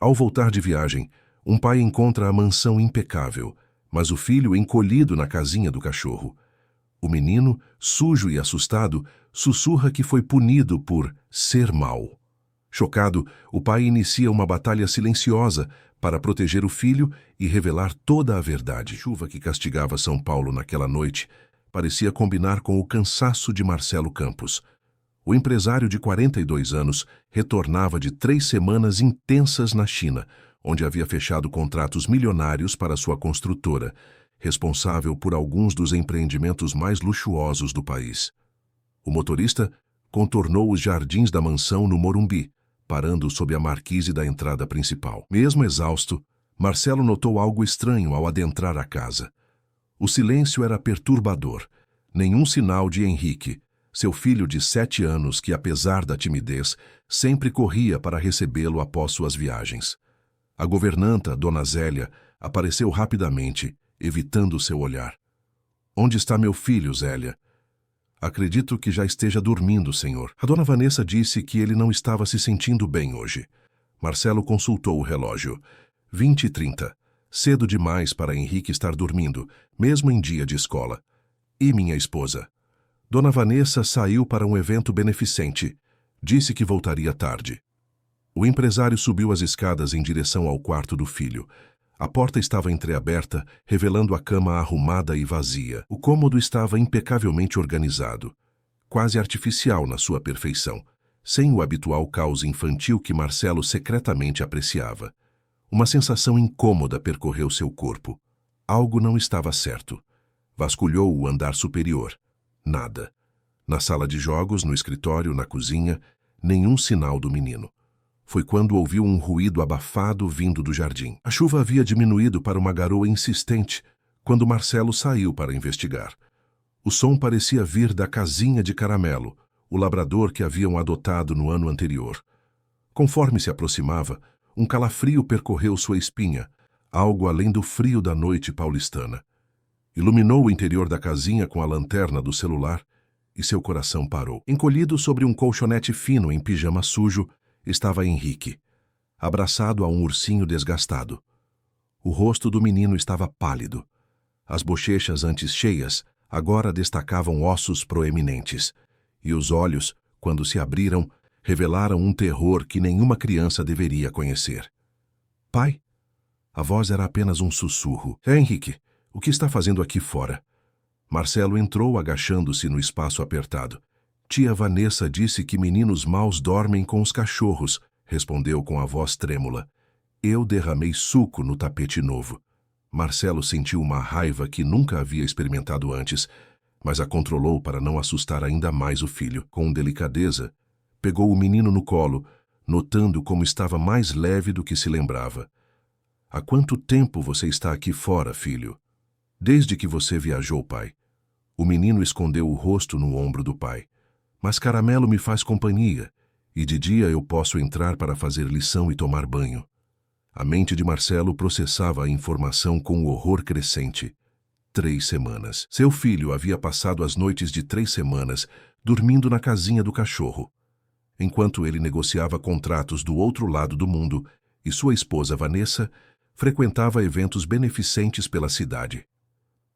Ao voltar de viagem, um pai encontra a mansão impecável, mas o filho encolhido na casinha do cachorro. O menino, sujo e assustado, sussurra que foi punido por ser mau. Chocado, o pai inicia uma batalha silenciosa para proteger o filho e revelar toda a verdade. A chuva que castigava São Paulo naquela noite parecia combinar com o cansaço de Marcelo Campos. O empresário de 42 anos retornava de 3 semanas intensas na China, onde havia fechado contratos milionários para sua construtora, responsável por alguns dos empreendimentos mais luxuosos do país. O motorista contornou os jardins da mansão no Morumbi, parando sob a marquise da entrada principal. Mesmo exausto, Marcelo notou algo estranho ao adentrar a casa. O silêncio era perturbador. Nenhum sinal de Henrique, seu filho de 7 anos que, apesar da timidez, sempre corria para recebê-lo após suas viagens. A governanta, Dona Zélia, apareceu rapidamente, evitando seu olhar. "Onde está meu filho, Zélia?" "Acredito que já esteja dormindo, senhor." A Dona Vanessa disse que ele não estava se sentindo bem hoje. Marcelo consultou o relógio. 20h30. Cedo demais para Henrique estar dormindo, mesmo em dia de escola. "E minha esposa?" Dona Vanessa saiu para um evento beneficente. Disse que voltaria tarde. O empresário subiu as escadas em direção ao quarto do filho. A porta estava entreaberta, revelando a cama arrumada e vazia. O cômodo estava impecavelmente organizado, quase artificial na sua perfeição, sem o habitual caos infantil que Marcelo secretamente apreciava. Uma sensação incômoda percorreu seu corpo. Algo não estava certo. Vasculhou o andar superior. Nada. Na sala de jogos, no escritório, na cozinha, nenhum sinal do menino. Foi quando ouviu um ruído abafado vindo do jardim. A chuva havia diminuído para uma garoa insistente quando Marcelo saiu para investigar. O som parecia vir da casinha de Caramelo, o labrador que haviam adotado no ano anterior. Conforme se aproximava, um calafrio percorreu sua espinha, algo além do frio da noite paulistana. Iluminou o interior da casinha com a lanterna do celular e seu coração parou. Encolhido sobre um colchonete fino em pijama sujo, estava Henrique, abraçado a um ursinho desgastado. O rosto do menino estava pálido. As bochechas antes cheias agora destacavam ossos proeminentes, e os olhos, quando se abriram, revelaram um terror que nenhuma criança deveria conhecer. "Pai?" A voz era apenas um sussurro. "Henrique, o que está fazendo aqui fora?" Marcelo entrou agachando-se no espaço apertado. "Tia Vanessa disse que meninos maus dormem com os cachorros", respondeu com a voz trêmula. "Eu derramei suco no tapete novo." Marcelo sentiu uma raiva que nunca havia experimentado antes, mas a controlou para não assustar ainda mais o filho. Com delicadeza, pegou o menino no colo, notando como estava mais leve do que se lembrava. "Há quanto tempo você está aqui fora, filho?" "Desde que você viajou, pai." O menino escondeu o rosto no ombro do pai. "Mas Caramelo me faz companhia, e de dia eu posso entrar para fazer lição e tomar banho." A mente de Marcelo processava a informação com horror crescente. 3 semanas. Seu filho havia passado as noites de 3 semanas dormindo na casinha do cachorro. Enquanto ele negociava contratos do outro lado do mundo, e sua esposa Vanessa frequentava eventos beneficentes pela cidade.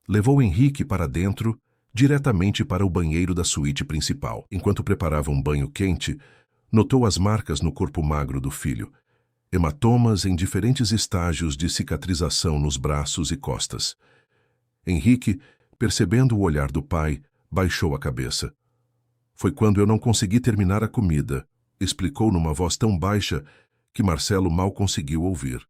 Levou Henrique para dentro, diretamente para o banheiro da suíte principal. Enquanto preparava um banho quente, notou as marcas no corpo magro do filho, hematomas em diferentes estágios de cicatrização nos braços e costas. Henrique, percebendo o olhar do pai, baixou a cabeça. "Foi quando eu não consegui terminar a comida", explicou numa voz tão baixa que Marcelo mal conseguiu ouvir.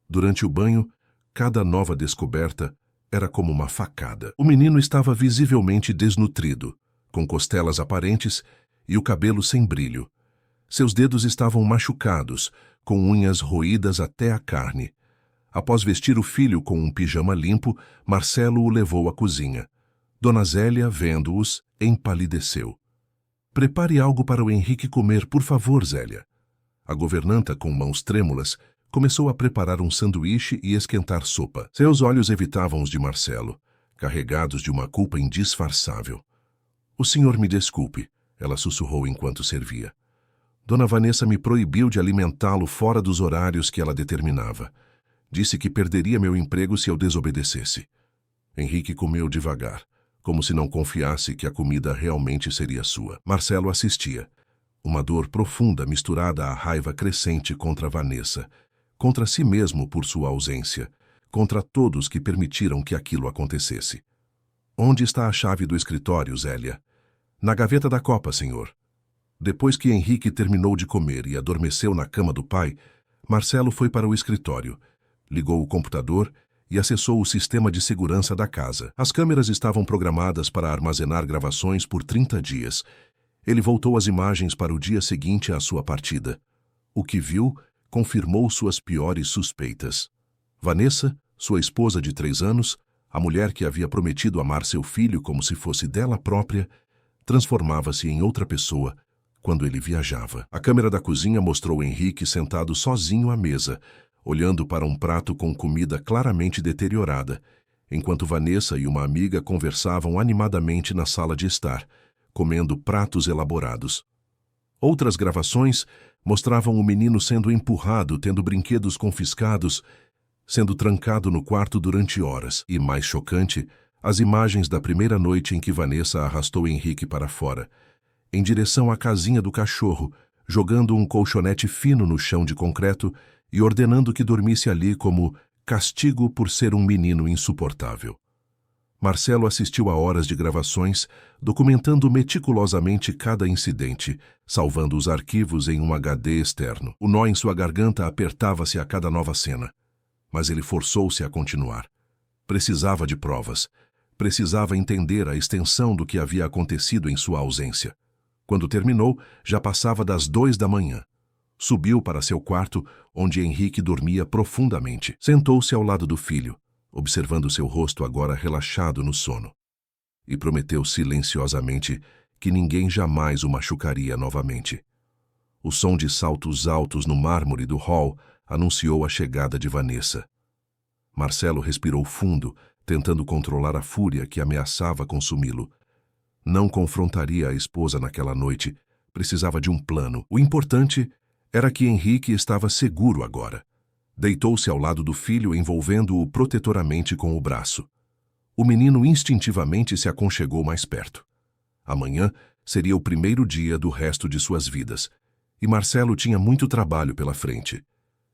Durante o banho, cada nova descoberta era como uma facada. O menino estava visivelmente desnutrido, com costelas aparentes e o cabelo sem brilho. Seus dedos estavam machucados, com unhas roídas até a carne. Após vestir o filho com um pijama limpo, Marcelo o levou à cozinha. Dona Zélia, vendo-os, empalideceu. "Prepare algo para o Henrique comer, por favor, Zélia." A governanta, com mãos trêmulas, começou a preparar um sanduíche e esquentar sopa. Seus olhos evitavam os de Marcelo, carregados de uma culpa indisfarçável. "O senhor me desculpe", ela sussurrou enquanto servia. Dona Vanessa me proibiu de alimentá-lo fora dos horários que ela determinava. Disse que perderia meu emprego se eu desobedecesse. Henrique comeu devagar, como se não confiasse que a comida realmente seria sua. Marcelo assistia. Uma dor profunda misturada à raiva crescente contra Vanessa, contra si mesmo por sua ausência, contra todos que permitiram que aquilo acontecesse. Onde está a chave do escritório, Zélia? Na gaveta da copa, senhor. Depois que Henrique terminou de comer e adormeceu na cama do pai, Marcelo foi para o escritório, ligou o computador e acessou o sistema de segurança da casa. As câmeras estavam programadas para armazenar gravações por 30 dias. Ele voltou as imagens para o dia seguinte à sua partida. O que viu confirmou suas piores suspeitas. Vanessa, sua esposa de 3 anos, a mulher que havia prometido amar seu filho como se fosse dela própria, transformava-se em outra pessoa quando ele viajava. A câmera da cozinha mostrou Henrique sentado sozinho à mesa, olhando para um prato com comida claramente deteriorada, enquanto Vanessa e uma amiga conversavam animadamente na sala de estar, comendo pratos elaborados. Outras gravações mostravam o menino sendo empurrado, tendo brinquedos confiscados, sendo trancado no quarto durante horas. E, mais chocante, as imagens da primeira noite em que Vanessa arrastou Henrique para fora, em direção à casinha do cachorro, jogando um colchonete fino no chão de concreto e ordenando que dormisse ali como castigo por ser um menino insuportável. Marcelo assistiu a horas de gravações, documentando meticulosamente cada incidente, salvando os arquivos em um HD externo. O nó em sua garganta apertava-se a cada nova cena, mas ele forçou-se a continuar. Precisava de provas. Precisava entender a extensão do que havia acontecido em sua ausência. Quando terminou, já passava das 2 da manhã. Subiu para seu quarto, onde Henrique dormia profundamente. Sentou-se ao lado do filho, observando seu rosto agora relaxado no sono. E prometeu silenciosamente que ninguém jamais o machucaria novamente. O som de saltos altos no mármore do hall anunciou a chegada de Vanessa. Marcelo respirou fundo, tentando controlar a fúria que ameaçava consumi-lo. Não confrontaria a esposa naquela noite, precisava de um plano. O importante era que Henrique estava seguro agora. Deitou-se ao lado do filho, envolvendo-o protetoramente com o braço. O menino instintivamente se aconchegou mais perto. Amanhã seria o primeiro dia do resto de suas vidas, e Marcelo tinha muito trabalho pela frente.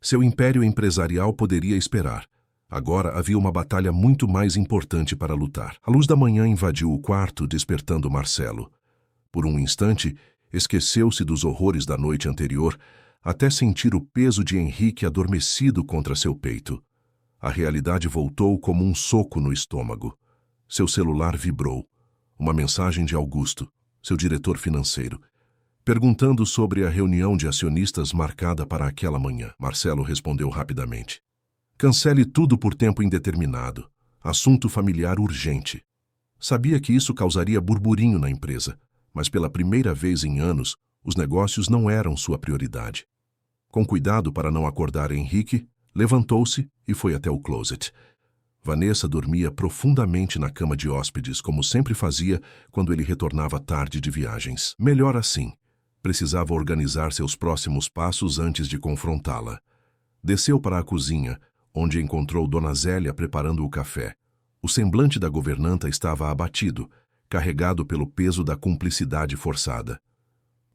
Seu império empresarial poderia esperar. Agora havia uma batalha muito mais importante para lutar. A luz da manhã invadiu o quarto, despertando Marcelo. Por um instante, esqueceu-se dos horrores da noite anterior, até sentir o peso de Henrique adormecido contra seu peito. A realidade voltou como um soco no estômago. Seu celular vibrou. Uma mensagem de Augusto, seu diretor financeiro, perguntando sobre a reunião de acionistas marcada para aquela manhã. Marcelo respondeu rapidamente. Cancele tudo por tempo indeterminado. Assunto familiar urgente. Sabia que isso causaria burburinho na empresa, mas pela primeira vez em anos, os negócios não eram sua prioridade. Com cuidado para não acordar Henrique, levantou-se e foi até o closet. Vanessa dormia profundamente na cama de hóspedes, como sempre fazia quando ele retornava tarde de viagens. Melhor assim. Precisava organizar seus próximos passos antes de confrontá-la. Desceu para a cozinha, onde encontrou Dona Zélia preparando o café. O semblante da governanta estava abatido, carregado pelo peso da cumplicidade forçada.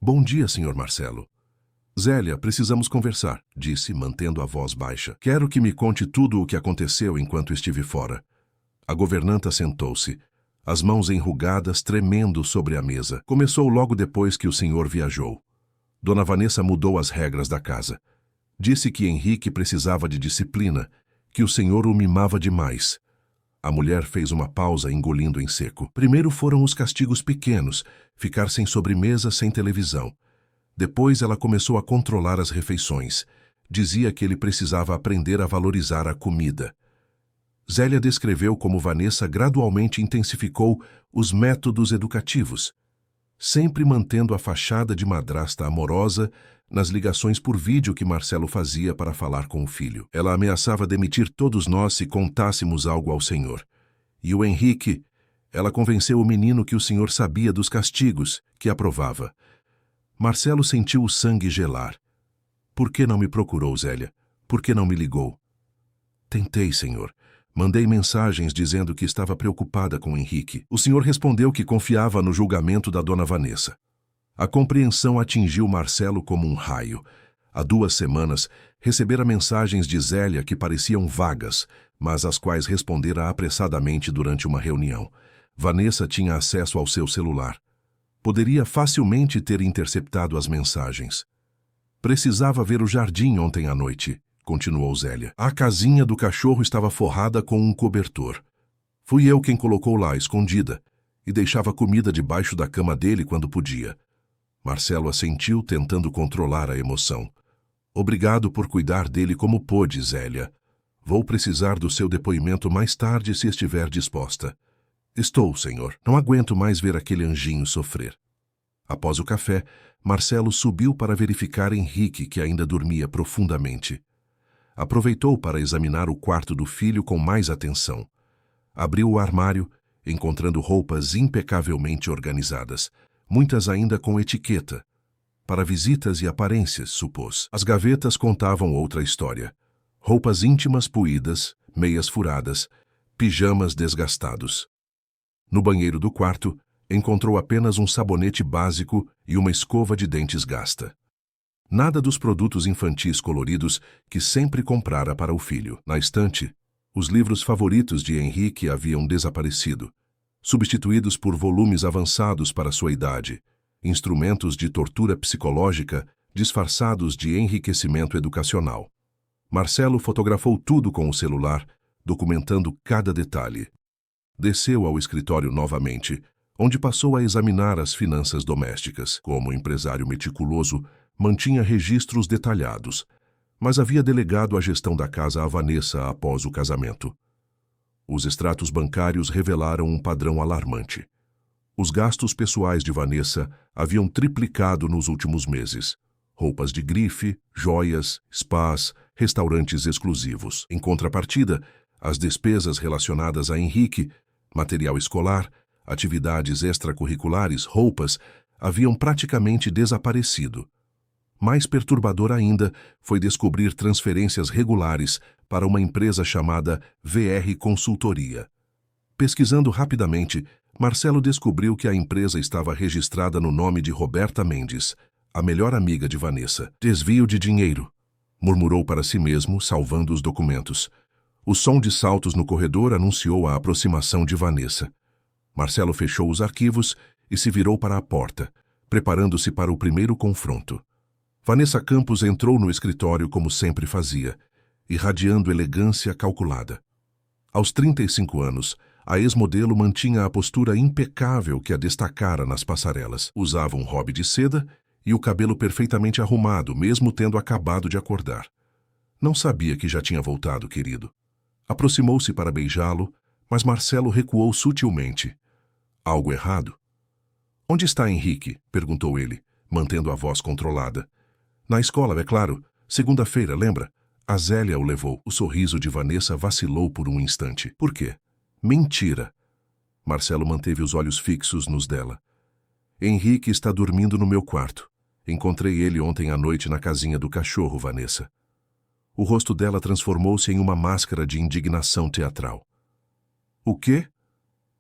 Bom dia, Sr. Marcelo. Zélia, precisamos conversar, disse, mantendo a voz baixa. Quero que me conte tudo o que aconteceu enquanto estive fora. A governanta sentou-se, as mãos enrugadas tremendo sobre a mesa. Começou logo depois que o senhor viajou. Dona Vanessa mudou as regras da casa. Disse que Henrique precisava de disciplina, que o senhor o mimava demais. A mulher fez uma pausa, engolindo em seco. Primeiro foram os castigos pequenos, ficar sem sobremesa, sem televisão. Depois ela começou a controlar as refeições. Dizia que ele precisava aprender a valorizar a comida. Zélia descreveu como Vanessa gradualmente intensificou os métodos educativos, sempre mantendo a fachada de madrasta amorosa nas ligações por vídeo que Marcelo fazia para falar com o filho. Ela ameaçava demitir todos nós se contássemos algo ao senhor. E o Henrique, ela convenceu o menino que o senhor sabia dos castigos, que aprovava. Marcelo sentiu o sangue gelar. Por que não me procurou, Zélia? Por que não me ligou? Tentei, senhor. Mandei mensagens dizendo que estava preocupada com Henrique. O senhor respondeu que confiava no julgamento da dona Vanessa. A compreensão atingiu Marcelo como um raio. Há 2 semanas, recebera mensagens de Zélia que pareciam vagas, mas às quais respondera apressadamente durante uma reunião. Vanessa tinha acesso ao seu celular. Poderia facilmente ter interceptado as mensagens. Precisava ver o jardim ontem à noite, continuou Zélia. A casinha do cachorro estava forrada com um cobertor. Fui eu quem colocou lá, escondida, e deixava comida debaixo da cama dele quando podia. Marcelo assentiu, tentando controlar a emoção. Obrigado por cuidar dele como pôde, Zélia. Vou precisar do seu depoimento mais tarde se estiver disposta. Estou, senhor. Não aguento mais ver aquele anjinho sofrer. Após o café, Marcelo subiu para verificar Henrique, que ainda dormia profundamente. Aproveitou para examinar o quarto do filho com mais atenção. Abriu o armário, encontrando roupas impecavelmente organizadas, muitas ainda com etiqueta. Para visitas e aparências, supôs. As gavetas contavam outra história. Roupas íntimas puídas, meias furadas, pijamas desgastados. No banheiro do quarto, encontrou apenas um sabonete básico e uma escova de dentes gasta. Nada dos produtos infantis coloridos que sempre comprara para o filho. Na estante, os livros favoritos de Henrique haviam desaparecido, substituídos por volumes avançados para sua idade, instrumentos de tortura psicológica disfarçados de enriquecimento educacional. Marcelo fotografou tudo com o celular, documentando cada detalhe. Desceu ao escritório novamente, onde passou a examinar as finanças domésticas. Como empresário meticuloso, mantinha registros detalhados, mas havia delegado a gestão da casa a Vanessa após o casamento. Os extratos bancários revelaram um padrão alarmante. Os gastos pessoais de Vanessa haviam triplicado nos últimos meses. Roupas de grife, joias, spas, restaurantes exclusivos. Em contrapartida, as despesas relacionadas a Henrique, material escolar, atividades extracurriculares, roupas, haviam praticamente desaparecido. Mais perturbador ainda foi descobrir transferências regulares para uma empresa chamada VR Consultoria. Pesquisando rapidamente, Marcelo descobriu que a empresa estava registrada no nome de Roberta Mendes, a melhor amiga de Vanessa. Desvio de dinheiro, murmurou para si mesmo, salvando os documentos. O som de saltos no corredor anunciou a aproximação de Vanessa. Marcelo fechou os arquivos e se virou para a porta, preparando-se para o primeiro confronto. Vanessa Campos entrou no escritório como sempre fazia, irradiando elegância calculada. Aos 35 anos, a ex-modelo mantinha a postura impecável que a destacara nas passarelas. Usava um hobby de seda e o cabelo perfeitamente arrumado, mesmo tendo acabado de acordar. Não sabia que já tinha voltado, querido. Aproximou-se para beijá-lo, mas Marcelo recuou sutilmente. Algo errado? Onde está Henrique? Perguntou ele, mantendo a voz controlada. Na escola, é claro. Segunda-feira, lembra? A Zélia o levou. O sorriso de Vanessa vacilou por um instante. Por quê? Mentira. Marcelo manteve os olhos fixos nos dela. Henrique está dormindo no meu quarto. Encontrei ele ontem à noite na casinha do cachorro, Vanessa. O rosto dela transformou-se em uma máscara de indignação teatral. O quê?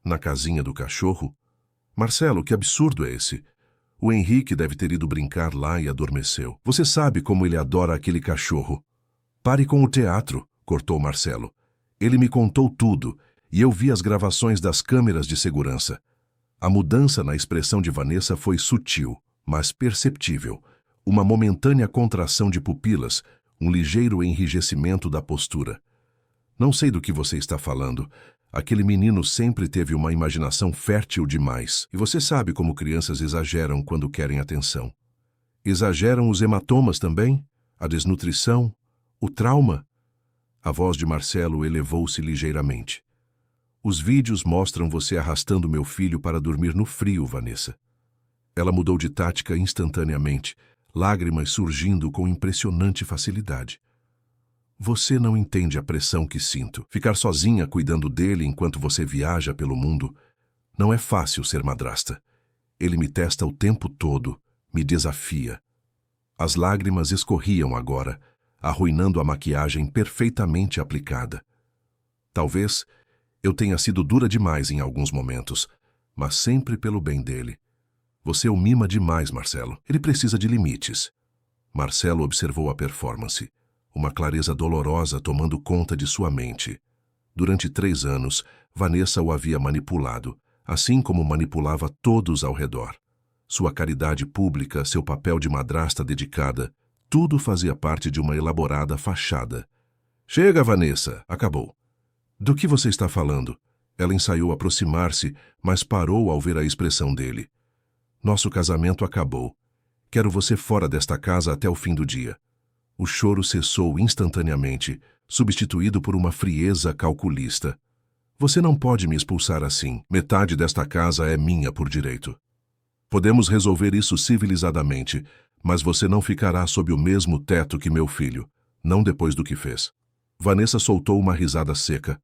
Na casinha do cachorro? Marcelo, que absurdo é esse? O Henrique deve ter ido brincar lá e adormeceu. Você sabe como ele adora aquele cachorro. Pare com o teatro, cortou Marcelo. Ele me contou tudo, e eu vi as gravações das câmeras de segurança. A mudança na expressão de Vanessa foi sutil, mas perceptível. Uma momentânea contração de pupilas, um ligeiro enrijecimento da postura. Não sei do que você está falando. Aquele menino sempre teve uma imaginação fértil demais. E você sabe como crianças exageram quando querem atenção. Exageram os hematomas também? A desnutrição? O trauma? A voz de Marcelo elevou-se ligeiramente. Os vídeos mostram você arrastando meu filho para dormir no frio, Vanessa. Ela mudou de tática instantaneamente, lágrimas surgindo com impressionante facilidade. Você não entende a pressão que sinto. Ficar sozinha cuidando dele enquanto você viaja pelo mundo. Não é fácil ser madrasta. Ele me testa o tempo todo, Me desafia. As lágrimas escorriam agora, arruinando a maquiagem perfeitamente aplicada. Talvez eu tenha sido dura demais em alguns momentos, mas sempre pelo bem dele. Você o mima demais, Marcelo. Ele precisa de limites. Marcelo observou a performance, uma clareza dolorosa tomando conta de sua mente. Durante 3 anos, Vanessa o havia manipulado, assim como manipulava todos ao redor. Sua caridade pública, seu papel de madrasta dedicada, tudo fazia parte de uma elaborada fachada. Chega, Vanessa, acabou. Do que você está falando? Ela ensaiou aproximar-se, mas parou ao ver a expressão dele. Nosso casamento acabou. Quero você fora desta casa até o fim do dia. O choro cessou instantaneamente, substituído por uma frieza calculista. Você não pode me expulsar assim. Metade desta casa é minha por direito. Podemos resolver isso civilizadamente, mas você não ficará sob o mesmo teto que meu filho, não depois do que fez. Vanessa soltou uma risada seca.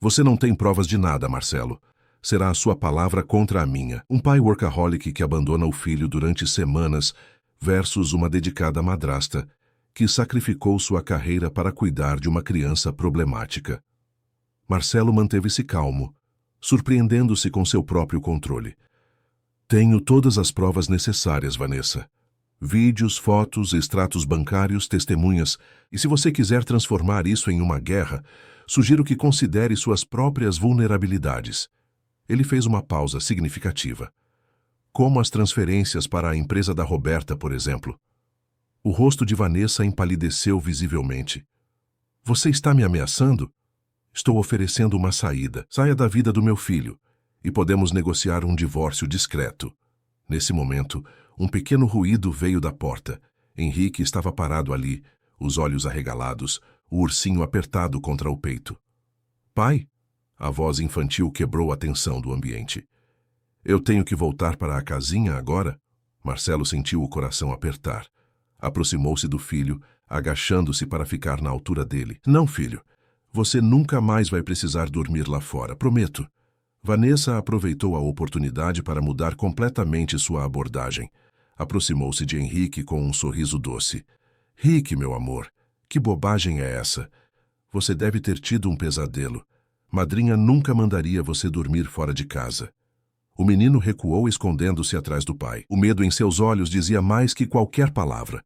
Você não tem provas de nada, Marcelo. Será a sua palavra contra a minha. Um pai workaholic que abandona o filho durante semanas versus uma dedicada madrasta que sacrificou sua carreira para cuidar de uma criança problemática. Marcelo manteve-se calmo, surpreendendo-se com seu próprio controle. Tenho todas as provas necessárias, Vanessa. Vídeos, fotos, extratos bancários, testemunhas. E se você quiser transformar isso em uma guerra, sugiro que considere suas próprias vulnerabilidades. Ele fez uma pausa significativa. Como as transferências para a empresa da Roberta, por exemplo. O rosto de Vanessa empalideceu visivelmente. Você está me ameaçando? Estou oferecendo uma saída. Saia da vida do meu filho e podemos negociar um divórcio discreto. Nesse momento, um pequeno ruído veio da porta. Henrique estava parado ali, os olhos arregalados, o ursinho apertado contra o peito. Pai? A voz infantil quebrou a tensão do ambiente. Eu tenho que voltar para a casinha agora? Marcelo sentiu o coração apertar. Aproximou-se do filho, agachando-se para ficar na altura dele. Não, filho. Você nunca mais vai precisar dormir lá fora, prometo. Vanessa aproveitou a oportunidade para mudar completamente sua abordagem. Aproximou-se de Henrique com um sorriso doce. Rick, meu amor, que bobagem é essa? Você deve ter tido um pesadelo. Madrinha nunca mandaria você dormir fora de casa. O menino recuou escondendo-se atrás do pai. O medo em seus olhos dizia mais que qualquer palavra.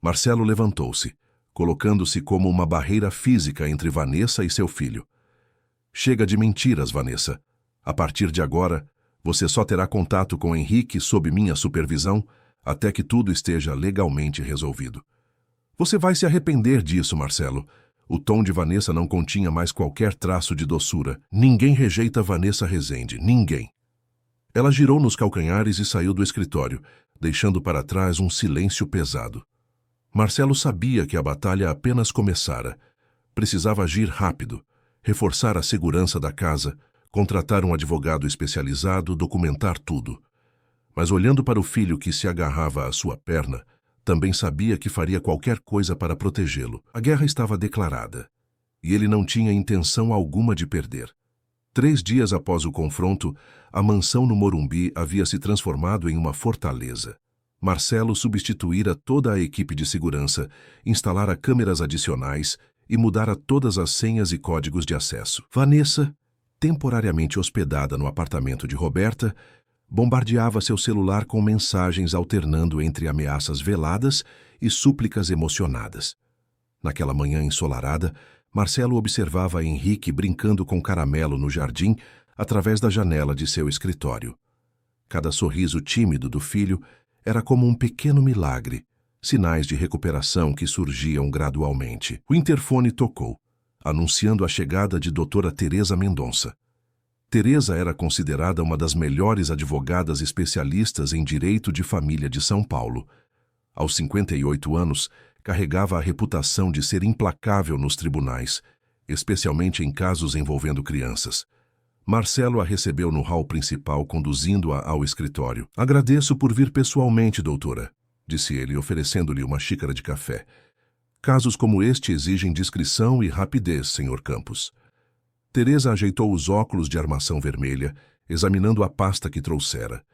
Marcelo levantou-se, colocando-se como uma barreira física entre Vanessa e seu filho. Chega de mentiras, Vanessa. A partir de agora, você só terá contato com Henrique sob minha supervisão até que tudo esteja legalmente resolvido. Você vai se arrepender disso, Marcelo. O tom de Vanessa não continha mais qualquer traço de doçura. Ninguém rejeita Vanessa Rezende, ninguém. Ela girou nos calcanhares e saiu do escritório, deixando para trás um silêncio pesado. Marcelo sabia que a batalha apenas começara. Precisava agir rápido, reforçar a segurança da casa, contratar um advogado especializado, documentar tudo. Mas olhando para o filho que se agarrava à sua perna, também sabia que faria qualquer coisa para protegê-lo. A guerra estava declarada, e ele não tinha intenção alguma de perder. 3 dias após o confronto, a mansão no Morumbi havia se transformado em uma fortaleza. Marcelo substituíra toda a equipe de segurança, instalara câmeras adicionais e mudara todas as senhas e códigos de acesso. Vanessa, temporariamente hospedada no apartamento de Roberta, bombardeava seu celular com mensagens alternando entre ameaças veladas e súplicas emocionadas. Naquela manhã ensolarada, Marcelo observava Henrique brincando com caramelo no jardim através da janela de seu escritório. Cada sorriso tímido do filho era como um pequeno milagre, sinais de recuperação que surgiam gradualmente. O interfone tocou, anunciando a chegada de doutora Teresa Mendonça. Teresa era considerada uma das melhores advogadas especialistas em direito de família de São Paulo. Aos 58 anos, carregava a reputação de ser implacável nos tribunais, especialmente em casos envolvendo crianças. Marcelo a recebeu no hall principal, conduzindo-a ao escritório. Agradeço por vir pessoalmente, doutora, disse ele, oferecendo-lhe uma xícara de café. Casos como este exigem discrição e rapidez, senhor Campos. Teresa ajeitou os óculos de armação vermelha, examinando a pasta que trouxera.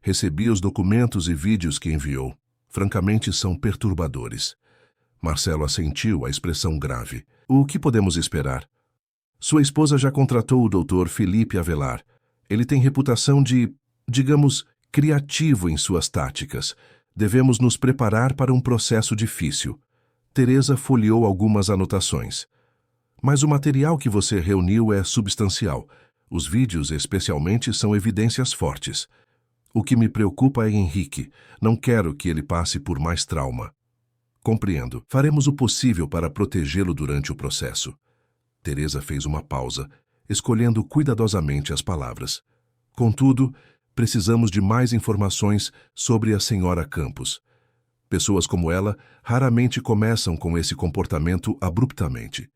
Recebi os documentos e vídeos que enviou. Francamente, são perturbadores. Marcelo assentiu, a expressão grave. O que podemos esperar? Sua esposa já contratou o Dr. Felipe Avelar. Ele tem reputação de, digamos, criativo em suas táticas. Devemos nos preparar para um processo difícil. Teresa folheou algumas anotações. Mas o material que você reuniu é substancial. Os vídeos, especialmente, são evidências fortes. O que me preocupa é Henrique. Não quero que ele passe por mais trauma. Compreendo. Faremos o possível para protegê-lo durante o processo. Teresa fez uma pausa, escolhendo cuidadosamente as palavras. Contudo, precisamos de mais informações sobre a senhora Campos. Pessoas como ela raramente começam com esse comportamento abruptamente.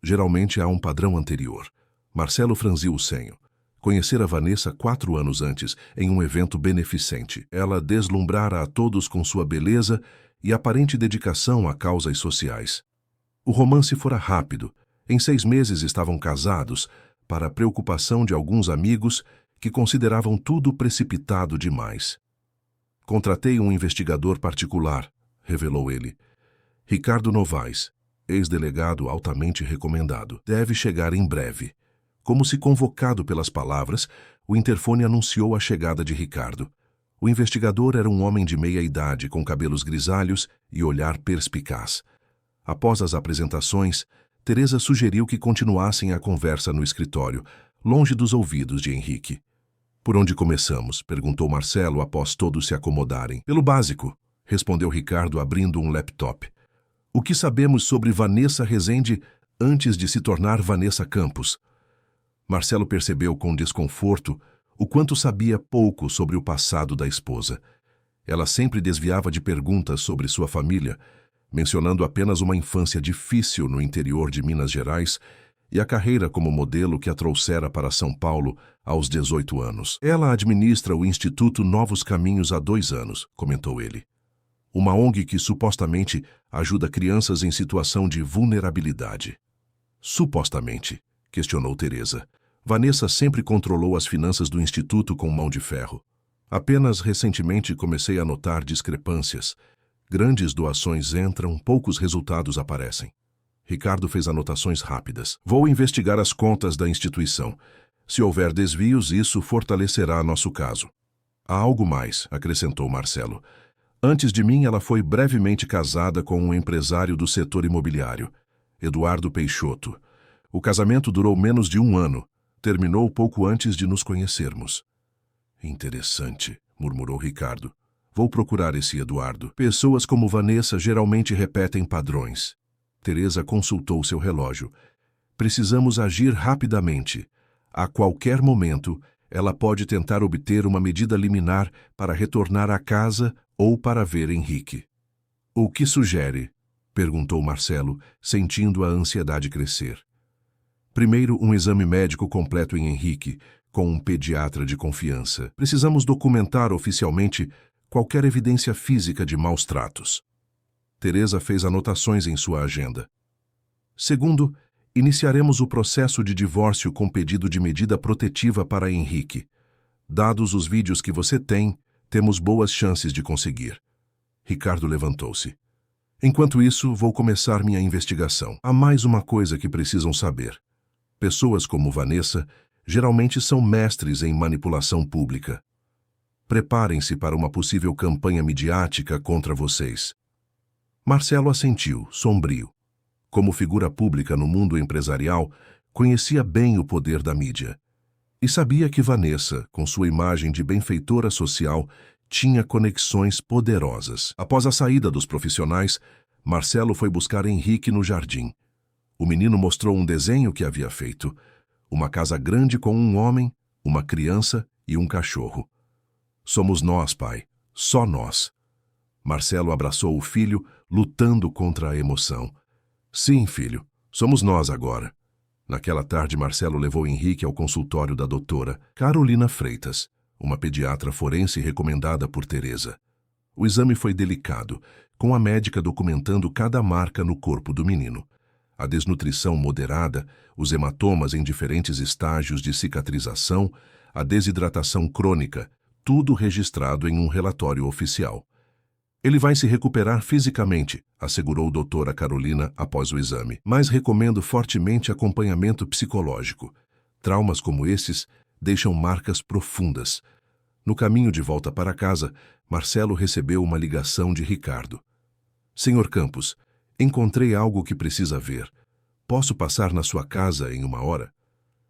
Geralmente há um padrão anterior. Marcelo franziu o senho. Conhecera Vanessa 4 anos antes, em um evento beneficente. Ela deslumbrara a todos com sua beleza e aparente dedicação a causas sociais. O romance fora rápido. Em 6 meses estavam casados, para a preocupação de alguns amigos que consideravam tudo precipitado demais. Contratei um investigador particular, revelou ele. Ricardo Novaes, ex-delegado altamente recomendado. Deve chegar em breve. Como se convocado pelas palavras, o interfone anunciou a chegada de Ricardo. O investigador era um homem de meia idade, com cabelos grisalhos e olhar perspicaz. Após as apresentações, Teresa sugeriu que continuassem a conversa no escritório, longe dos ouvidos de Henrique. Por onde começamos? Perguntou Marcelo após todos se acomodarem. Pelo básico, respondeu Ricardo abrindo um laptop. O que sabemos sobre Vanessa Rezende antes de se tornar Vanessa Campos? Marcelo percebeu com desconforto o quanto sabia pouco sobre o passado da esposa. Ela sempre desviava de perguntas sobre sua família, mencionando apenas uma infância difícil no interior de Minas Gerais e a carreira como modelo que a trouxera para São Paulo aos 18 anos. Ela administra o Instituto Novos Caminhos há 2 anos, comentou ele. Uma ONG que supostamente ajuda crianças em situação de vulnerabilidade. Supostamente, questionou Teresa. Vanessa sempre controlou as finanças do Instituto com mão de ferro. Apenas recentemente comecei a notar discrepâncias. Grandes doações entram, poucos resultados aparecem. Ricardo fez anotações rápidas. Vou investigar as contas da instituição. Se houver desvios, isso fortalecerá nosso caso. Há algo mais, acrescentou Marcelo. Antes de mim, ela foi brevemente casada com um empresário do setor imobiliário, Eduardo Peixoto. O casamento durou menos de 1 ano. Terminou pouco antes de nos conhecermos. Interessante, murmurou Ricardo. Vou procurar esse Eduardo. Pessoas como Vanessa geralmente repetem padrões. Teresa consultou seu relógio. Precisamos agir rapidamente. A qualquer momento, ela pode tentar obter uma medida liminar para retornar à casa ou para ver Henrique. O que sugere? Perguntou Marcelo, sentindo a ansiedade crescer. Primeiro, um exame médico completo em Henrique, com um pediatra de confiança. Precisamos documentar oficialmente qualquer evidência física de maus tratos. Teresa fez anotações em sua agenda. Segundo, iniciaremos o processo de divórcio com pedido de medida protetiva para Henrique. Dados os vídeos que você tem, temos boas chances de conseguir. Ricardo levantou-se. Enquanto isso, vou começar minha investigação. Há mais uma coisa que precisam saber. Pessoas como Vanessa geralmente são mestres em manipulação pública. Preparem-se para uma possível campanha midiática contra vocês. Marcelo assentiu, sombrio. Como figura pública no mundo empresarial, conhecia bem o poder da mídia. E sabia que Vanessa, com sua imagem de benfeitora social, tinha conexões poderosas. Após a saída dos profissionais, Marcelo foi buscar Henrique no jardim. O menino mostrou um desenho que havia feito. Uma casa grande com um homem, uma criança e um cachorro. Somos nós, pai. Só nós. Marcelo abraçou o filho, lutando contra a emoção. Sim, filho. Somos nós agora. Naquela tarde, Marcelo levou Henrique ao consultório da doutora Carolina Freitas, uma pediatra forense recomendada por Teresa. O exame foi delicado, com a médica documentando cada marca no corpo do menino. A desnutrição moderada, os hematomas em diferentes estágios de cicatrização, a desidratação crônica, tudo registrado em um relatório oficial. Ele vai se recuperar fisicamente, assegurou doutora Carolina após o exame, mas recomendo fortemente acompanhamento psicológico. Traumas como esses deixam marcas profundas. No caminho de volta para casa, Marcelo recebeu uma ligação de Ricardo. Senhor Campos, encontrei algo que precisa ver. Posso passar na sua casa em 1 hora?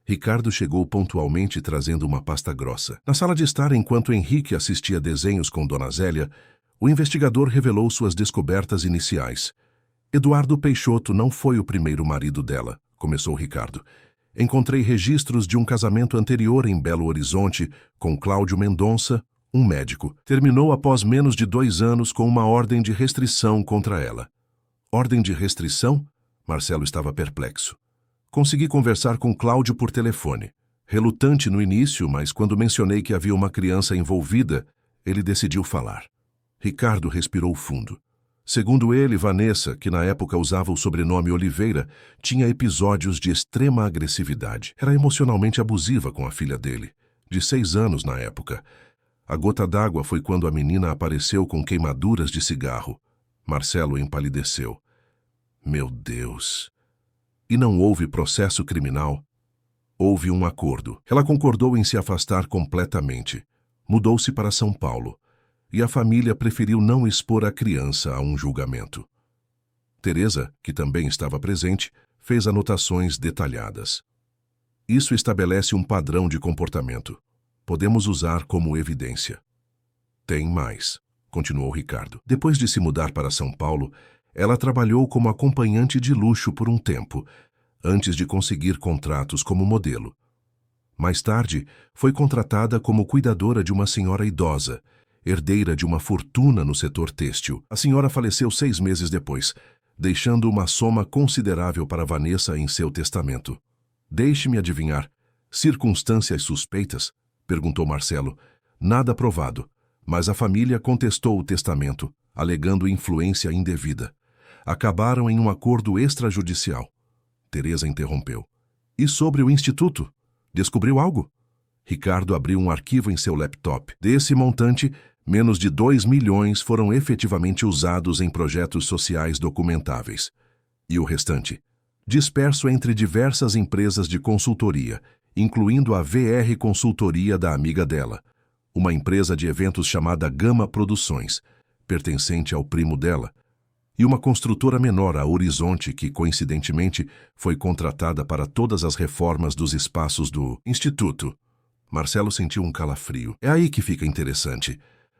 Ricardo chegou pontualmente trazendo uma pasta grossa. Na sala de estar, enquanto Henrique assistia desenhos com Dona Zélia, o investigador revelou suas descobertas iniciais. Eduardo Peixoto não foi o primeiro marido dela, começou Ricardo. Encontrei registros de um casamento anterior em Belo Horizonte com Cláudio Mendonça, um médico. Terminou após menos de 2 anos com uma ordem de restrição contra ela. Ordem de restrição? Marcelo estava perplexo. Consegui conversar com Cláudio por telefone. Relutante no início, mas quando mencionei que havia uma criança envolvida, ele decidiu falar. Ricardo respirou fundo. Segundo ele, Vanessa, que na época usava o sobrenome Oliveira, tinha episódios de extrema agressividade. Era emocionalmente abusiva com a filha dele, de 6 anos na época. A gota d'água foi quando a menina apareceu com queimaduras de cigarro. Marcelo empalideceu. Meu Deus! E não houve processo criminal? Houve um acordo. Ela concordou em se afastar completamente. Mudou-se para São Paulo. E a família preferiu não expor a criança a um julgamento. Teresa, que também estava presente, fez anotações detalhadas. Isso estabelece um padrão de comportamento. Podemos usar como evidência. Tem mais, continuou Ricardo. Depois de se mudar para São Paulo, ela trabalhou como acompanhante de luxo por um tempo, antes de conseguir contratos como modelo. Mais tarde, foi contratada como cuidadora de uma senhora idosa, herdeira de uma fortuna no setor têxtil. A senhora faleceu 6 meses depois, deixando uma soma considerável para Vanessa em seu testamento. Deixe-me adivinhar. Circunstâncias suspeitas? Perguntou Marcelo. Nada provado, mas a família contestou o testamento, alegando influência indevida. Acabaram em um acordo extrajudicial. Teresa interrompeu. E sobre o instituto? Descobriu algo? Ricardo abriu um arquivo em seu laptop. Desse montante, menos de 2 milhões foram efetivamente usados em projetos sociais documentáveis. E o restante? Disperso entre diversas empresas de consultoria, incluindo a VR Consultoria da amiga dela, uma empresa de eventos chamada Gama Produções, pertencente ao primo dela, e uma construtora menor, a Horizonte, que, coincidentemente, foi contratada para todas as reformas dos espaços do Instituto. Marcelo sentiu um calafrio. É aí que fica interessante.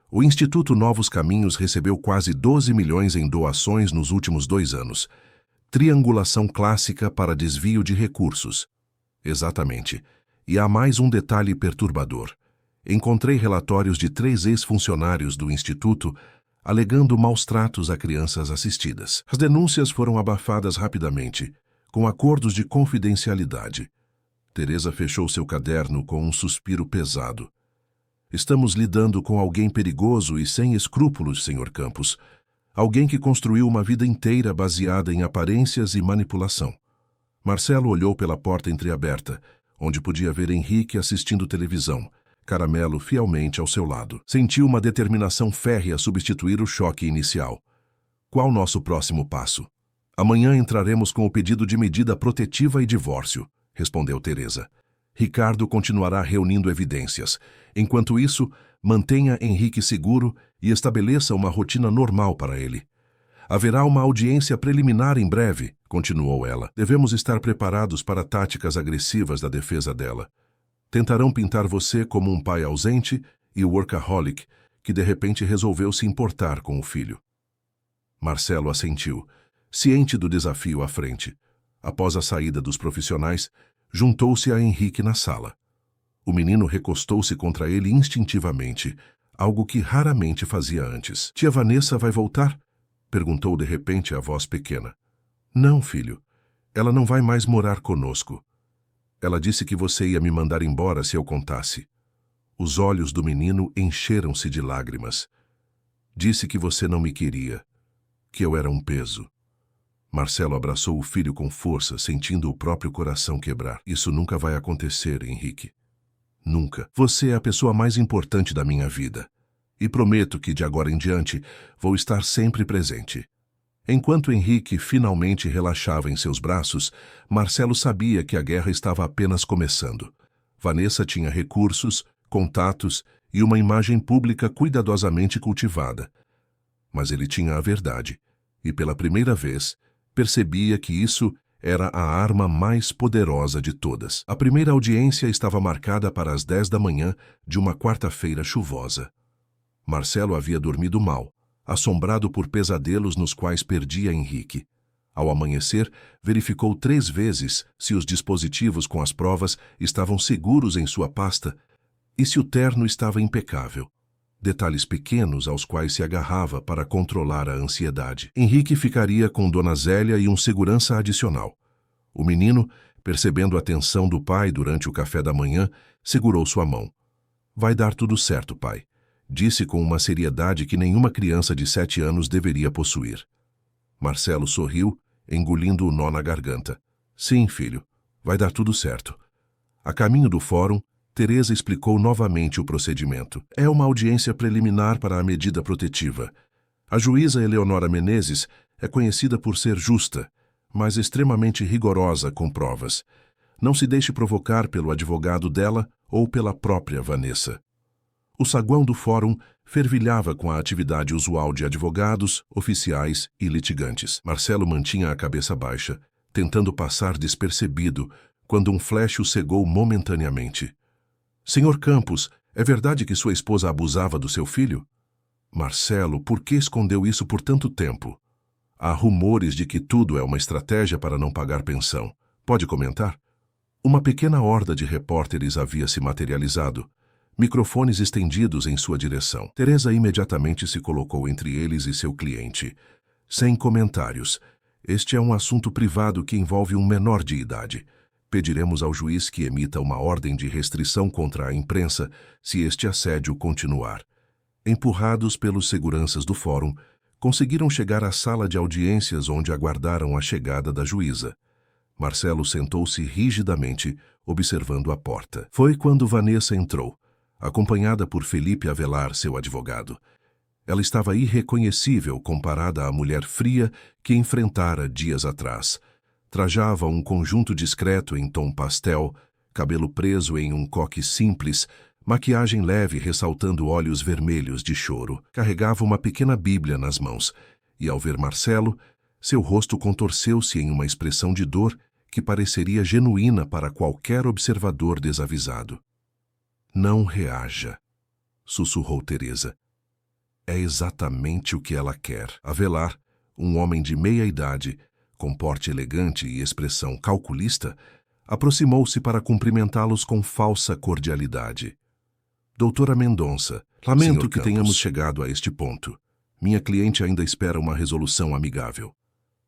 O Instituto Novos Caminhos recebeu quase 12 milhões em doações nos últimos 2 anos. Triangulação clássica para desvio de recursos. Exatamente. E há mais um detalhe perturbador. Encontrei relatórios de 3 ex-funcionários do Instituto alegando maus tratos a crianças assistidas. As denúncias foram abafadas rapidamente, com acordos de confidencialidade. Teresa fechou seu caderno com um suspiro pesado. Estamos lidando com alguém perigoso e sem escrúpulos, Sr. Campos. Alguém que construiu uma vida inteira baseada em aparências e manipulação. Marcelo olhou pela porta entreaberta, onde podia ver Henrique assistindo televisão, Caramelo fielmente ao seu lado. Sentiu uma determinação férrea a substituir o choque inicial. Qual nosso próximo passo? Amanhã entraremos com o pedido de medida protetiva e divórcio, respondeu Teresa. Ricardo continuará reunindo evidências. Enquanto isso, mantenha Henrique seguro e estabeleça uma rotina normal para ele. Haverá uma audiência preliminar em breve, continuou ela. Devemos estar preparados para táticas agressivas da defesa dela. Tentarão pintar você como um pai ausente e workaholic que de repente resolveu se importar com o filho. Marcelo assentiu, ciente do desafio à frente. Após a saída dos profissionais, juntou-se a Henrique na sala. O menino recostou-se contra ele instintivamente, algo que raramente fazia antes. Tia Vanessa vai voltar? Perguntou de repente a voz pequena. Não, filho. Ela não vai mais morar conosco. Ela disse que você ia me mandar embora se eu contasse. Os olhos do menino encheram-se de lágrimas. Disse que você não me queria, que eu era um peso. Marcelo abraçou o filho com força, sentindo o próprio coração quebrar. Isso nunca vai acontecer, Henrique. Nunca. Você é a pessoa mais importante da minha vida. E prometo que, de agora em diante, vou estar sempre presente. Enquanto Henrique finalmente relaxava em seus braços, Marcelo sabia que a guerra estava apenas começando. Vanessa tinha recursos, contatos e uma imagem pública cuidadosamente cultivada. Mas ele tinha a verdade, e pela primeira vez, percebia que isso era a arma mais poderosa de todas. A primeira audiência estava marcada para as 10 da manhã de uma quarta-feira chuvosa. Marcelo havia dormido mal, assombrado por pesadelos nos quais perdia Henrique. Ao amanhecer, verificou 3 vezes se os dispositivos com as provas estavam seguros em sua pasta e se o terno estava impecável. Detalhes pequenos aos quais se agarrava para controlar a ansiedade. Henrique ficaria com Dona Zélia e um segurança adicional. O menino, percebendo a tensão do pai durante o café da manhã, segurou sua mão. "Vai dar tudo certo, pai", disse com uma seriedade que nenhuma criança de 7 anos deveria possuir. Marcelo sorriu, engolindo o nó na garganta. "Sim, filho, vai dar tudo certo." A caminho do fórum, Teresa explicou novamente o procedimento. "É uma audiência preliminar para a medida protetiva. A juíza Eleonora Menezes é conhecida por ser justa, mas extremamente rigorosa com provas. Não se deixe provocar pelo advogado dela ou pela própria Vanessa." O saguão do fórum fervilhava com a atividade usual de advogados, oficiais e litigantes. Marcelo mantinha a cabeça baixa, tentando passar despercebido, quando um flash o cegou momentaneamente. "Senhor Campos, é verdade que sua esposa abusava do seu filho?" "Marcelo, por que escondeu isso por tanto tempo?" "Há rumores de que tudo é uma estratégia para não pagar pensão. Pode comentar?" Uma pequena horda de repórteres havia se materializado, microfones estendidos em sua direção. Teresa imediatamente se colocou entre eles e seu cliente. "Sem comentários. Este é um assunto privado que envolve um menor de idade. Pediremos ao juiz que emita uma ordem de restrição contra a imprensa se este assédio continuar." Empurrados pelos seguranças do fórum, conseguiram chegar à sala de audiências onde aguardaram a chegada da juíza. Marcelo sentou-se rigidamente, observando a porta. Foi quando Vanessa entrou, acompanhada por Felipe Avelar, seu advogado. Ela estava irreconhecível comparada à mulher fria que enfrentara dias atrás. Trajava um conjunto discreto em tom pastel, cabelo preso em um coque simples, maquiagem leve ressaltando olhos vermelhos de choro. Carregava uma pequena Bíblia nas mãos, e ao ver Marcelo, seu rosto contorceu-se em uma expressão de dor que pareceria genuína para qualquer observador desavisado. "Não reaja", sussurrou Teresa. É exatamente o que ela quer. Avelar, um homem de meia idade, com porte elegante e expressão calculista, aproximou-se para cumprimentá-los com falsa cordialidade. "Doutora Mendonça, lamento que tenhamos chegado a este ponto. Minha cliente ainda espera uma resolução amigável."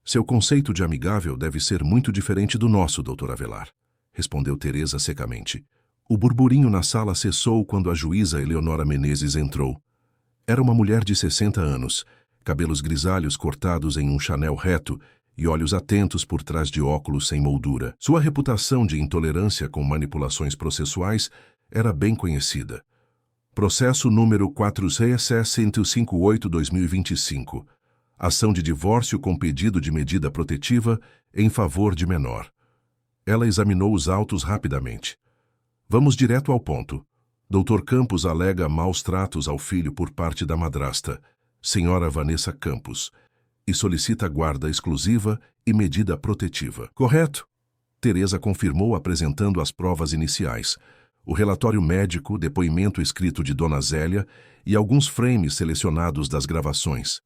"Seu conceito de amigável deve ser muito diferente do nosso, doutor Avelar", respondeu Teresa secamente. O burburinho na sala cessou quando a juíza Eleonora Menezes entrou. Era uma mulher de 60 anos, cabelos grisalhos cortados em um chanel reto e olhos atentos por trás de óculos sem moldura. Sua reputação de intolerância com manipulações processuais era bem conhecida. Processo número 4CSS-158-2025. Ação de divórcio com pedido de medida protetiva em favor de menor. Ela examinou os autos rapidamente. "Vamos direto ao ponto. Dr. Campos alega maus tratos ao filho por parte da madrasta, senhora Vanessa Campos, e solicita guarda exclusiva e medida protetiva." "Correto?" Teresa confirmou apresentando as provas iniciais, o relatório médico, depoimento escrito de Dona Zélia e alguns frames selecionados das gravações.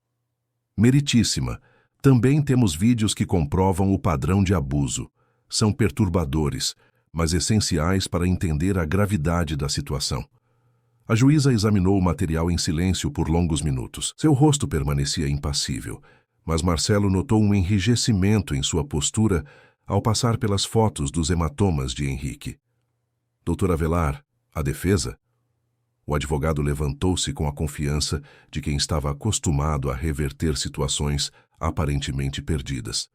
"Meritíssima, também temos vídeos que comprovam o padrão de abuso. São perturbadores, mas essenciais para entender a gravidade da situação." A juíza examinou o material em silêncio por longos minutos. Seu rosto permanecia impassível, mas Marcelo notou um enrijecimento em sua postura ao passar pelas fotos dos hematomas de Henrique. "Doutor Avelar, a defesa?" O advogado levantou-se com a confiança de quem estava acostumado a reverter situações aparentemente perdidas.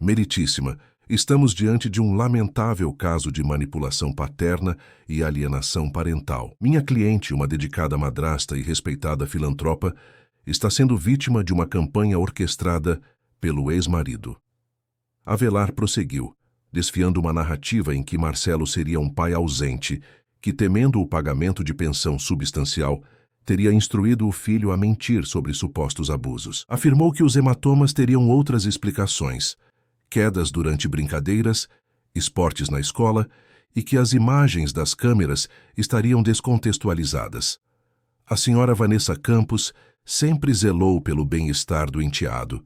"Meritíssima, Estamos diante de um lamentável caso de manipulação paterna e alienação parental. Minha cliente, uma dedicada madrasta e respeitada filantropa, está sendo vítima de uma campanha orquestrada pelo ex-marido. Avelar prosseguiu, desfiando uma narrativa em que Marcelo seria um pai ausente, que, temendo o pagamento de pensão substancial, teria instruído o filho a mentir sobre supostos abusos. Afirmou que os hematomas teriam outras explicações, quedas durante brincadeiras, esportes na escola e que as imagens das câmeras estariam descontextualizadas. A senhora Vanessa Campos sempre zelou pelo bem-estar do enteado,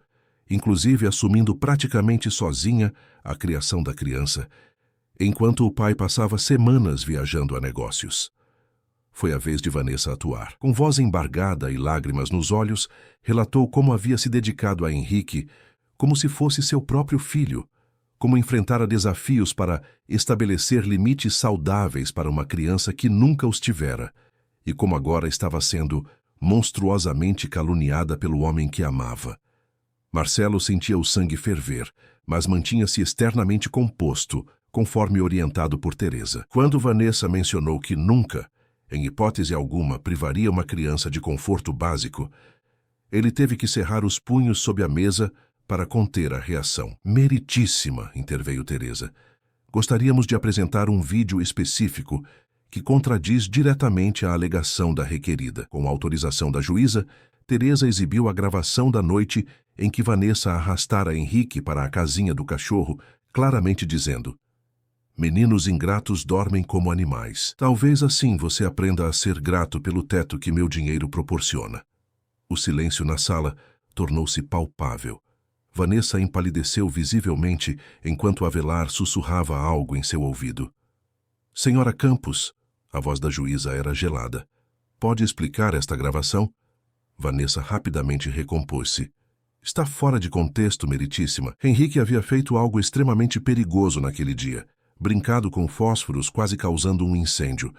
inclusive assumindo praticamente sozinha a criação da criança, enquanto o pai passava semanas viajando a negócios. Foi a vez de Vanessa atuar. Com voz embargada e lágrimas nos olhos, relatou como havia se dedicado a Henrique como se fosse seu próprio filho, como enfrentara desafios para estabelecer limites saudáveis para uma criança que nunca os tivera, e como agora estava sendo monstruosamente caluniada pelo homem que amava. Marcelo sentia o sangue ferver, mas mantinha-se externamente composto, conforme orientado por Teresa. Quando Vanessa mencionou que nunca, em hipótese alguma, privaria uma criança de conforto básico, ele teve que cerrar os punhos sob a mesa para conter a reação. Meritíssima, interveio Teresa. Gostaríamos de apresentar um vídeo específico que contradiz diretamente a alegação da requerida. Com autorização da juíza, Teresa exibiu a gravação da noite em que Vanessa arrastara Henrique para a casinha do cachorro, claramente dizendo: "Meninos ingratos dormem como animais. Talvez assim você aprenda a ser grato pelo teto que meu dinheiro proporciona." O silêncio na sala tornou-se palpável. Vanessa empalideceu visivelmente enquanto Avelar sussurrava algo em seu ouvido. "Senhora Campos," a voz da juíza era gelada. "Pode explicar esta gravação?" Vanessa rapidamente recompôs-se. "Está fora de contexto, meritíssima. Henrique havia feito algo extremamente perigoso naquele dia. Brincado com fósforos, quase causando um incêndio.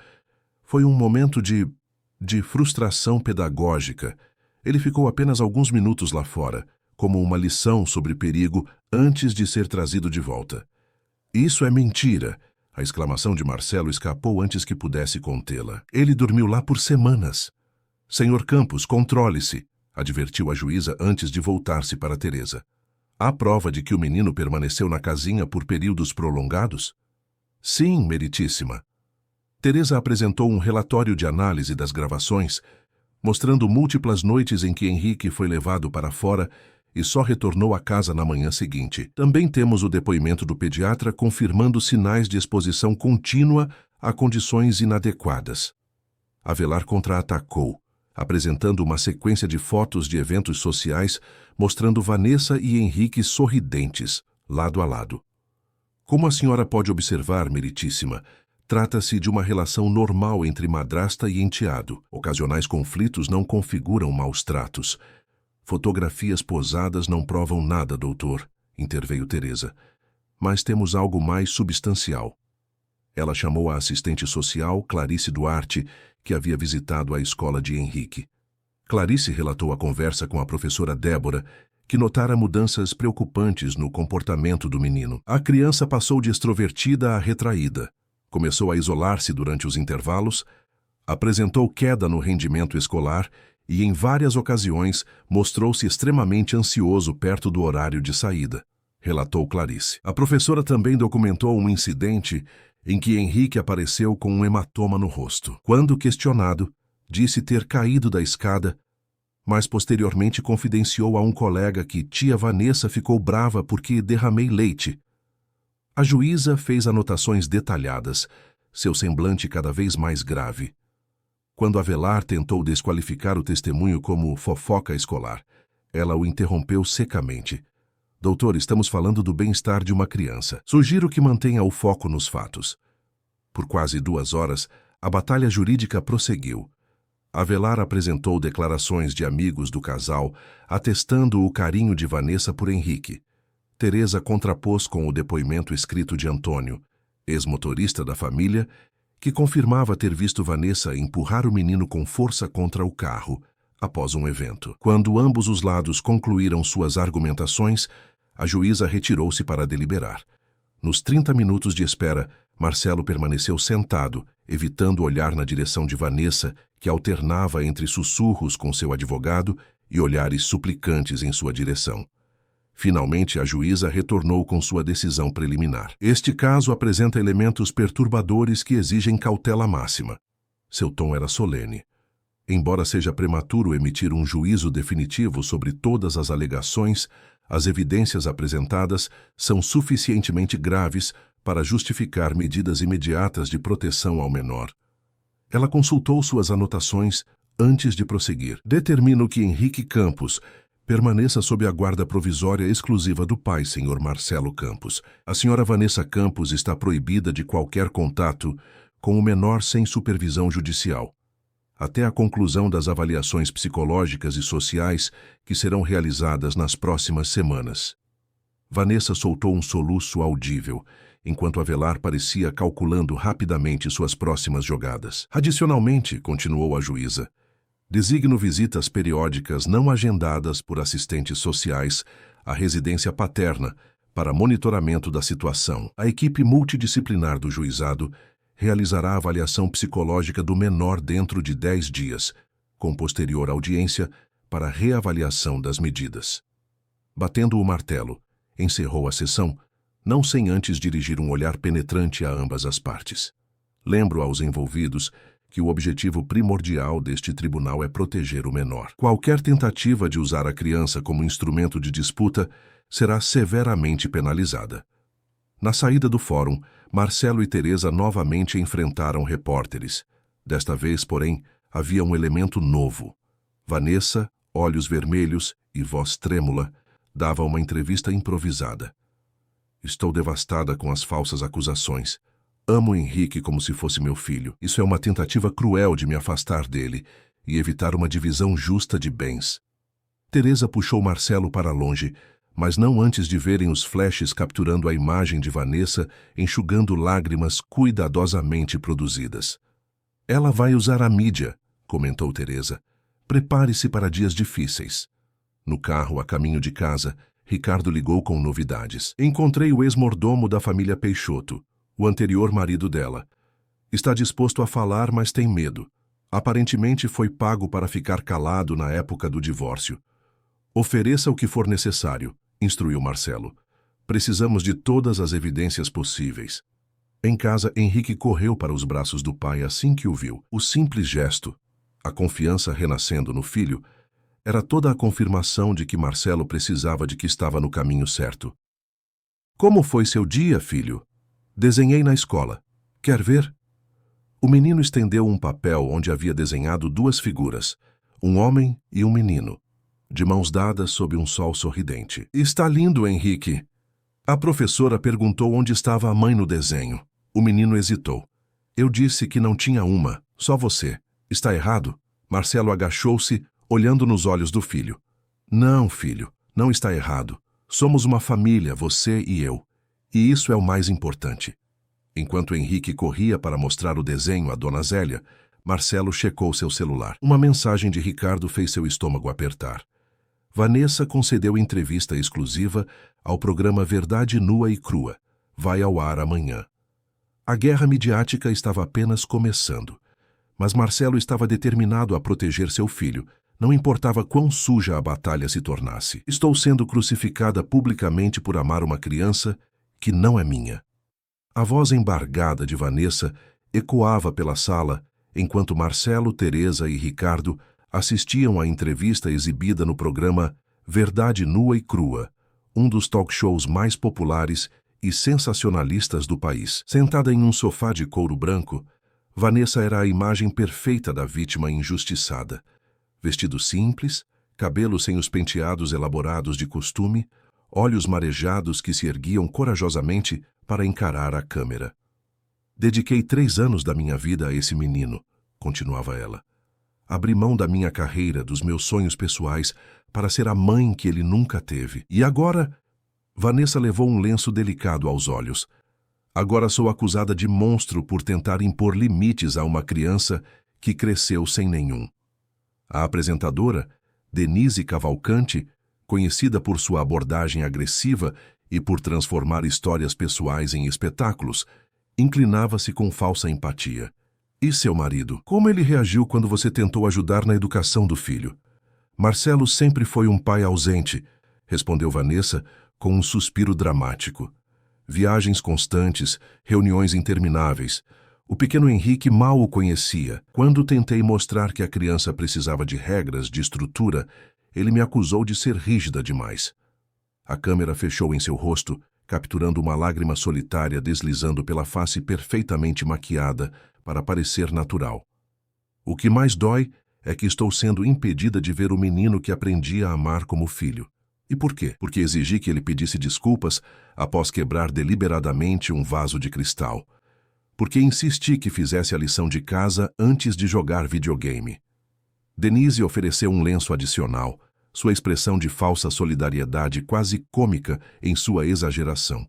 Foi um momento de frustração pedagógica. Ele ficou apenas alguns minutos lá fora, como uma lição sobre perigo antes de ser trazido de volta." "Isso é mentira!" A exclamação de Marcelo escapou antes que pudesse contê-la. "Ele dormiu lá por semanas." "Senhor Campos, controle-se", advertiu a juíza antes de voltar-se para Teresa. "Há prova de que o menino permaneceu na casinha por períodos prolongados?" "Sim, meritíssima." Teresa apresentou um relatório de análise das gravações, mostrando múltiplas noites em que Henrique foi levado para fora e só retornou à casa na manhã seguinte. Também temos o depoimento do pediatra confirmando sinais de exposição contínua a condições inadequadas. Avelar contra-atacou, apresentando uma sequência de fotos de eventos sociais mostrando Vanessa e Henrique sorridentes, lado a lado. "Como a senhora pode observar, meritíssima, trata-se de uma relação normal entre madrasta e enteado. Ocasionais conflitos não configuram maus tratos." "Fotografias posadas não provam nada, doutor", interveio Teresa. "Mas temos algo mais substancial." Ela chamou a assistente social, Clarice Duarte, que havia visitado a escola de Henrique. Clarice relatou a conversa com a professora Débora, que notara mudanças preocupantes no comportamento do menino. A criança passou de extrovertida a retraída, começou a isolar-se durante os intervalos, apresentou queda no rendimento escolar e, em várias ocasiões, mostrou-se extremamente ansioso perto do horário de saída, relatou Clarice. A professora também documentou um incidente em que Henrique apareceu com um hematoma no rosto. Quando questionado, disse ter caído da escada, mas posteriormente confidenciou a um colega que tia Vanessa ficou brava porque derramei leite. A juíza fez anotações detalhadas, seu semblante cada vez mais grave. Quando Avelar tentou desqualificar o testemunho como fofoca escolar, ela o interrompeu secamente. "Doutor, estamos falando do bem-estar de uma criança. Sugiro que mantenha o foco nos fatos." Por quase 2 horas, a batalha jurídica prosseguiu. Avelar apresentou declarações de amigos do casal, atestando o carinho de Vanessa por Henrique. Teresa contrapôs com o depoimento escrito de Antônio, ex-motorista da família, que confirmava ter visto Vanessa empurrar o menino com força contra o carro, após um evento. Quando ambos os lados concluíram suas argumentações, a juíza retirou-se para deliberar. Nos 30 minutos de espera, Marcelo permaneceu sentado, evitando olhar na direção de Vanessa, que alternava entre sussurros com seu advogado e olhares suplicantes em sua direção. Finalmente, a juíza retornou com sua decisão preliminar. Este caso apresenta elementos perturbadores que exigem cautela máxima. Seu tom era solene. Embora seja prematuro emitir um juízo definitivo sobre todas as alegações, as evidências apresentadas são suficientemente graves para justificar medidas imediatas de proteção ao menor. Ela consultou suas anotações antes de prosseguir. Determino que Henrique Campos permaneça sob a guarda provisória exclusiva do pai, Sr. Marcelo Campos. A Sra. Vanessa Campos está proibida de qualquer contato com o menor sem supervisão judicial, até a conclusão das avaliações psicológicas e sociais que serão realizadas nas próximas semanas. Vanessa soltou um soluço audível, enquanto Avelar parecia calculando rapidamente suas próximas jogadas. Adicionalmente, continuou a juíza, designo visitas periódicas não agendadas por assistentes sociais à residência paterna para monitoramento da situação. A equipe multidisciplinar do juizado realizará a avaliação psicológica do menor dentro de 10 dias, com posterior audiência para reavaliação das medidas. Batendo o martelo, encerrou a sessão, não sem antes dirigir um olhar penetrante a ambas as partes. Lembro aos envolvidos que o objetivo primordial deste tribunal é proteger o menor. Qualquer tentativa de usar a criança como instrumento de disputa será severamente penalizada. Na saída do fórum, Marcelo e Teresa novamente enfrentaram repórteres. Desta vez, porém, havia um elemento novo. Vanessa, olhos vermelhos e voz trêmula, dava uma entrevista improvisada. Estou devastada com as falsas acusações. Amo Henrique como se fosse meu filho. Isso é uma tentativa cruel de me afastar dele e evitar uma divisão justa de bens. Teresa puxou Marcelo para longe, mas não antes de verem os flashes capturando a imagem de Vanessa enxugando lágrimas cuidadosamente produzidas. Ela vai usar a mídia, comentou Teresa. Prepare-se para dias difíceis. No carro, a caminho de casa, Ricardo ligou com novidades. Encontrei o ex-mordomo da família Peixoto, o anterior marido dela. Está disposto a falar, mas tem medo. Aparentemente foi pago para ficar calado na época do divórcio. Ofereça o que for necessário, instruiu Marcelo. Precisamos de todas as evidências possíveis. Em casa, Henrique correu para os braços do pai assim que o viu. O simples gesto, a confiança renascendo no filho, era toda a confirmação de que Marcelo precisava de que estava no caminho certo. Como foi seu dia, filho? Desenhei na escola. Quer ver? O menino estendeu um papel onde havia desenhado duas figuras, um homem e um menino, de mãos dadas sob um sol sorridente. Está lindo, Henrique. A professora perguntou onde estava a mãe no desenho. O menino hesitou. Eu disse que não tinha uma, só você. Está errado? Marcelo agachou-se, olhando nos olhos do filho. Não, filho, não está errado. Somos uma família, você e eu. E isso é o mais importante. Enquanto Henrique corria para mostrar o desenho a Dona Zélia, Marcelo checou seu celular. Uma mensagem de Ricardo fez seu estômago apertar. Vanessa concedeu entrevista exclusiva ao programa Verdade Nua e Crua. Vai ao ar amanhã. A guerra midiática estava apenas começando. Mas Marcelo estava determinado a proteger seu filho, não importava quão suja a batalha se tornasse. Estou sendo crucificada publicamente por amar uma criança que não é minha. A voz embargada de Vanessa ecoava pela sala, enquanto Marcelo, Teresa e Ricardo assistiam à entrevista exibida no programa Verdade Nua e Crua, um dos talk shows mais populares e sensacionalistas do país. Sentada em um sofá de couro branco, Vanessa era a imagem perfeita da vítima injustiçada. Vestido simples, cabelo sem os penteados elaborados de costume, olhos marejados que se erguiam corajosamente para encarar a câmera. Dediquei 3 anos da minha vida a esse menino, continuava ela. Abri mão da minha carreira, dos meus sonhos pessoais, para ser a mãe que ele nunca teve. E agora... Vanessa levou um lenço delicado aos olhos. Agora sou acusada de monstro por tentar impor limites a uma criança que cresceu sem nenhum. A apresentadora, Denise Cavalcante, conhecida por sua abordagem agressiva e por transformar histórias pessoais em espetáculos, inclinava-se com falsa empatia. E seu marido? Como ele reagiu quando você tentou ajudar na educação do filho? Marcelo sempre foi um pai ausente, respondeu Vanessa com um suspiro dramático. Viagens constantes, reuniões intermináveis. O pequeno Henrique mal o conhecia. Quando tentei mostrar que a criança precisava de regras, de estrutura, ele me acusou de ser rígida demais. A câmera fechou em seu rosto, capturando uma lágrima solitária deslizando pela face perfeitamente maquiada para parecer natural. O que mais dói é que estou sendo impedida de ver o menino que aprendi a amar como filho. E por quê? Porque exigi que ele pedisse desculpas após quebrar deliberadamente um vaso de cristal. Porque insisti que fizesse a lição de casa antes de jogar videogame. Denise ofereceu um lenço adicional, sua expressão de falsa solidariedade quase cômica em sua exageração.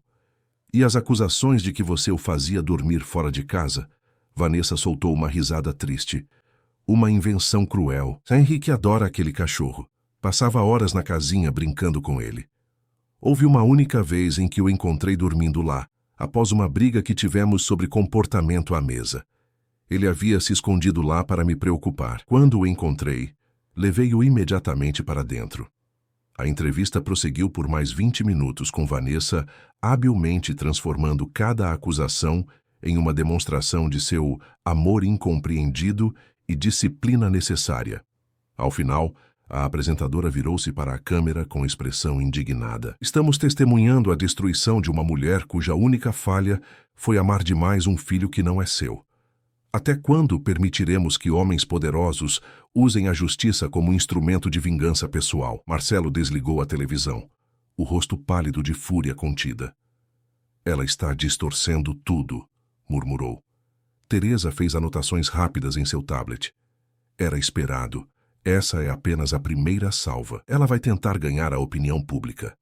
E as acusações de que você o fazia dormir fora de casa? Vanessa soltou uma risada triste. Uma invenção cruel. Henrique adora aquele cachorro. Passava horas na casinha brincando com ele. Houve uma única vez em que o encontrei dormindo lá, após uma briga que tivemos sobre comportamento à mesa. Ele havia se escondido lá para me preocupar. Quando o encontrei, levei-o imediatamente para dentro. A entrevista prosseguiu por mais 20 minutos com Vanessa habilmente transformando cada acusação em uma demonstração de seu amor incompreendido e disciplina necessária. Ao final, a apresentadora virou-se para a câmera com expressão indignada. Estamos testemunhando a destruição de uma mulher cuja única falha foi amar demais um filho que não é seu. Até quando permitiremos que homens poderosos usem a justiça como instrumento de vingança pessoal? Marcelo desligou a televisão, o rosto pálido de fúria contida. Ela está distorcendo tudo, murmurou. Teresa fez anotações rápidas em seu tablet. Era esperado. Essa é apenas a primeira salva. Ela vai tentar ganhar a opinião pública.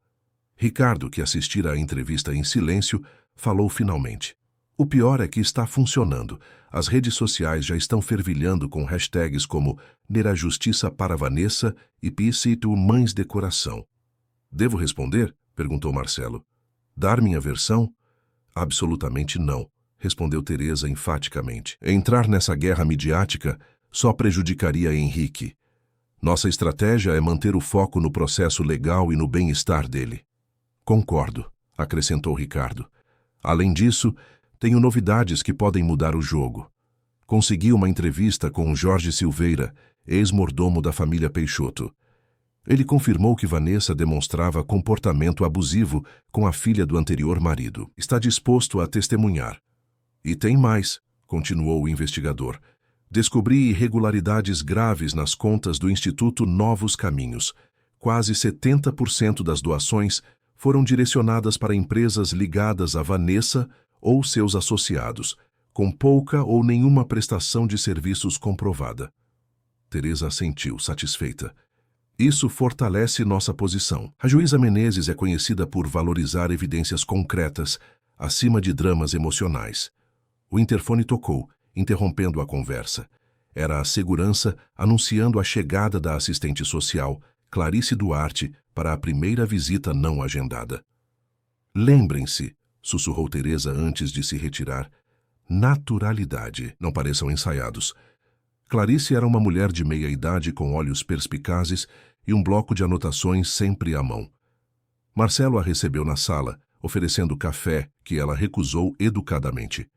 Ricardo, que assistira à entrevista em silêncio, falou finalmente. O pior é que está funcionando. As redes sociais já estão fervilhando com hashtags como Nera Justiça para Vanessa e Piscito Mães de Coração. Devo responder? Perguntou Marcelo. Dar minha versão? Absolutamente não, respondeu Teresa enfaticamente. Entrar nessa guerra midiática só prejudicaria Henrique. Nossa estratégia é manter o foco no processo legal e no bem-estar dele. Concordo, acrescentou Ricardo. Além disso, tenho novidades que podem mudar o jogo. Consegui uma entrevista com Jorge Silveira, ex-mordomo da família Peixoto. Ele confirmou que Vanessa demonstrava comportamento abusivo com a filha do anterior marido. Está disposto a testemunhar. E tem mais, continuou o investigador. Descobri irregularidades graves nas contas do Instituto Novos Caminhos. Quase 70% das doações foram direcionadas para empresas ligadas a Vanessa ou seus associados, com pouca ou nenhuma prestação de serviços comprovada. Teresa assentiu, satisfeita. Isso fortalece nossa posição. A juíza Menezes é conhecida por valorizar evidências concretas, acima de dramas emocionais. O interfone tocou, interrompendo a conversa. Era a segurança anunciando a chegada da assistente social, Clarice Duarte, para a primeira visita não agendada. Lembrem-se, sussurrou Teresa antes de se retirar. Naturalidade, não pareçam ensaiados. Clarice era uma mulher de meia idade com olhos perspicazes e um bloco de anotações sempre à mão. Marcelo a recebeu na sala, oferecendo café, que ela recusou educadamente.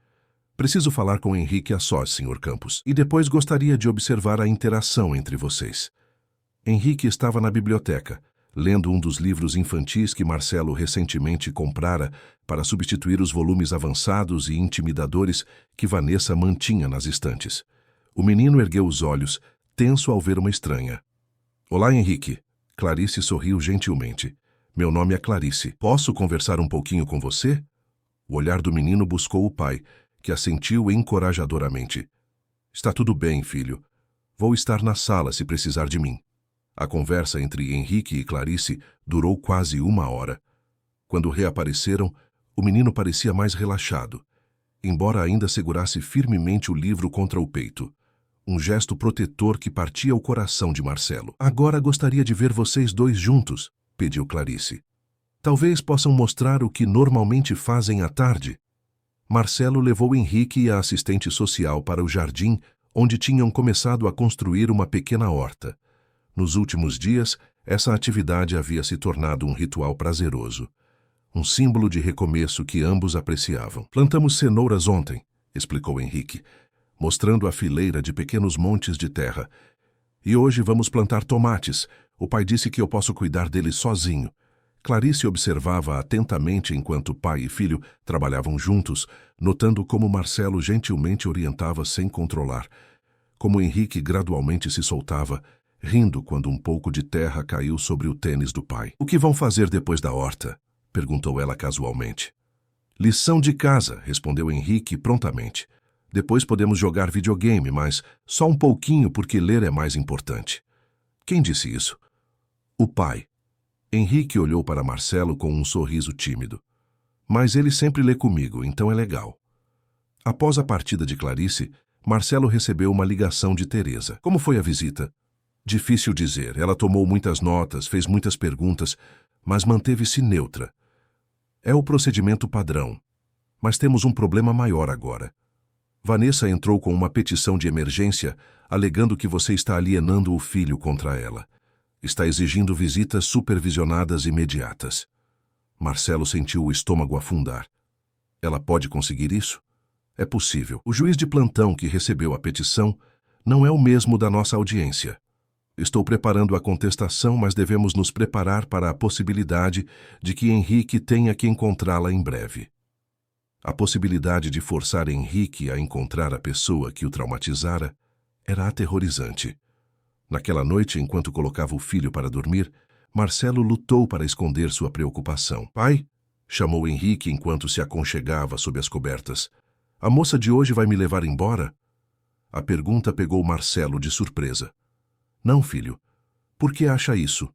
Preciso falar com Henrique a sós, Sr. Campos, e depois gostaria de observar a interação entre vocês. Henrique estava na biblioteca, lendo um dos livros infantis que Marcelo recentemente comprara para substituir os volumes avançados e intimidadores que Vanessa mantinha nas estantes. O menino ergueu os olhos, tenso ao ver uma estranha. Olá, Henrique. Clarice sorriu gentilmente. Meu nome é Clarice. Posso conversar um pouquinho com você? O olhar do menino buscou o pai, que assentiu encorajadoramente. Está tudo bem, filho. Vou estar na sala se precisar de mim. A conversa entre Henrique e Clarice durou quase 1 hora. Quando reapareceram, o menino parecia mais relaxado, embora ainda segurasse firmemente o livro contra o peito. Um gesto protetor que partia o coração de Marcelo. Agora gostaria de ver vocês dois juntos, pediu Clarice. Talvez possam mostrar o que normalmente fazem à tarde. Marcelo levou Henrique e a assistente social para o jardim, onde tinham começado a construir uma pequena horta. Nos últimos dias, essa atividade havia se tornado um ritual prazeroso. Um símbolo de recomeço que ambos apreciavam. Plantamos cenouras ontem, explicou Henrique, mostrando a fileira de pequenos montes de terra. E hoje vamos plantar tomates. O pai disse que eu posso cuidar deles sozinho. Clarice observava atentamente enquanto pai e filho trabalhavam juntos, notando como Marcelo gentilmente orientava sem controlar, como Henrique gradualmente se soltava, rindo quando um pouco de terra caiu sobre o tênis do pai. "O que vão fazer depois da horta?" perguntou ela casualmente. "Lição de casa", respondeu Henrique prontamente. "Depois podemos jogar videogame, mas só um pouquinho porque ler é mais importante." "Quem disse isso?" "O pai." Henrique olhou para Marcelo com um sorriso tímido. "Mas ele sempre lê comigo, então é legal." Após a partida de Clarice, Marcelo recebeu uma ligação de Teresa. "Como foi a visita?" "Difícil dizer. Ela tomou muitas notas, fez muitas perguntas, mas manteve-se neutra. É o procedimento padrão. Mas temos um problema maior agora. Vanessa entrou com uma petição de emergência, alegando que você está alienando o filho contra ela. Está exigindo visitas supervisionadas imediatas." Marcelo sentiu o estômago afundar. "Ela pode conseguir isso?" "É possível. O juiz de plantão que recebeu a petição não é o mesmo da nossa audiência. Estou preparando a contestação, mas devemos nos preparar para a possibilidade de que Henrique tenha que encontrá-la em breve." A possibilidade de forçar Henrique a encontrar a pessoa que o traumatizara era aterrorizante. Naquela noite, enquanto colocava o filho para dormir, Marcelo lutou para esconder sua preocupação. "Pai?" chamou Henrique enquanto se aconchegava sob as cobertas. "A moça de hoje vai me levar embora?" A pergunta pegou Marcelo de surpresa. "Não, filho. Por que acha isso?"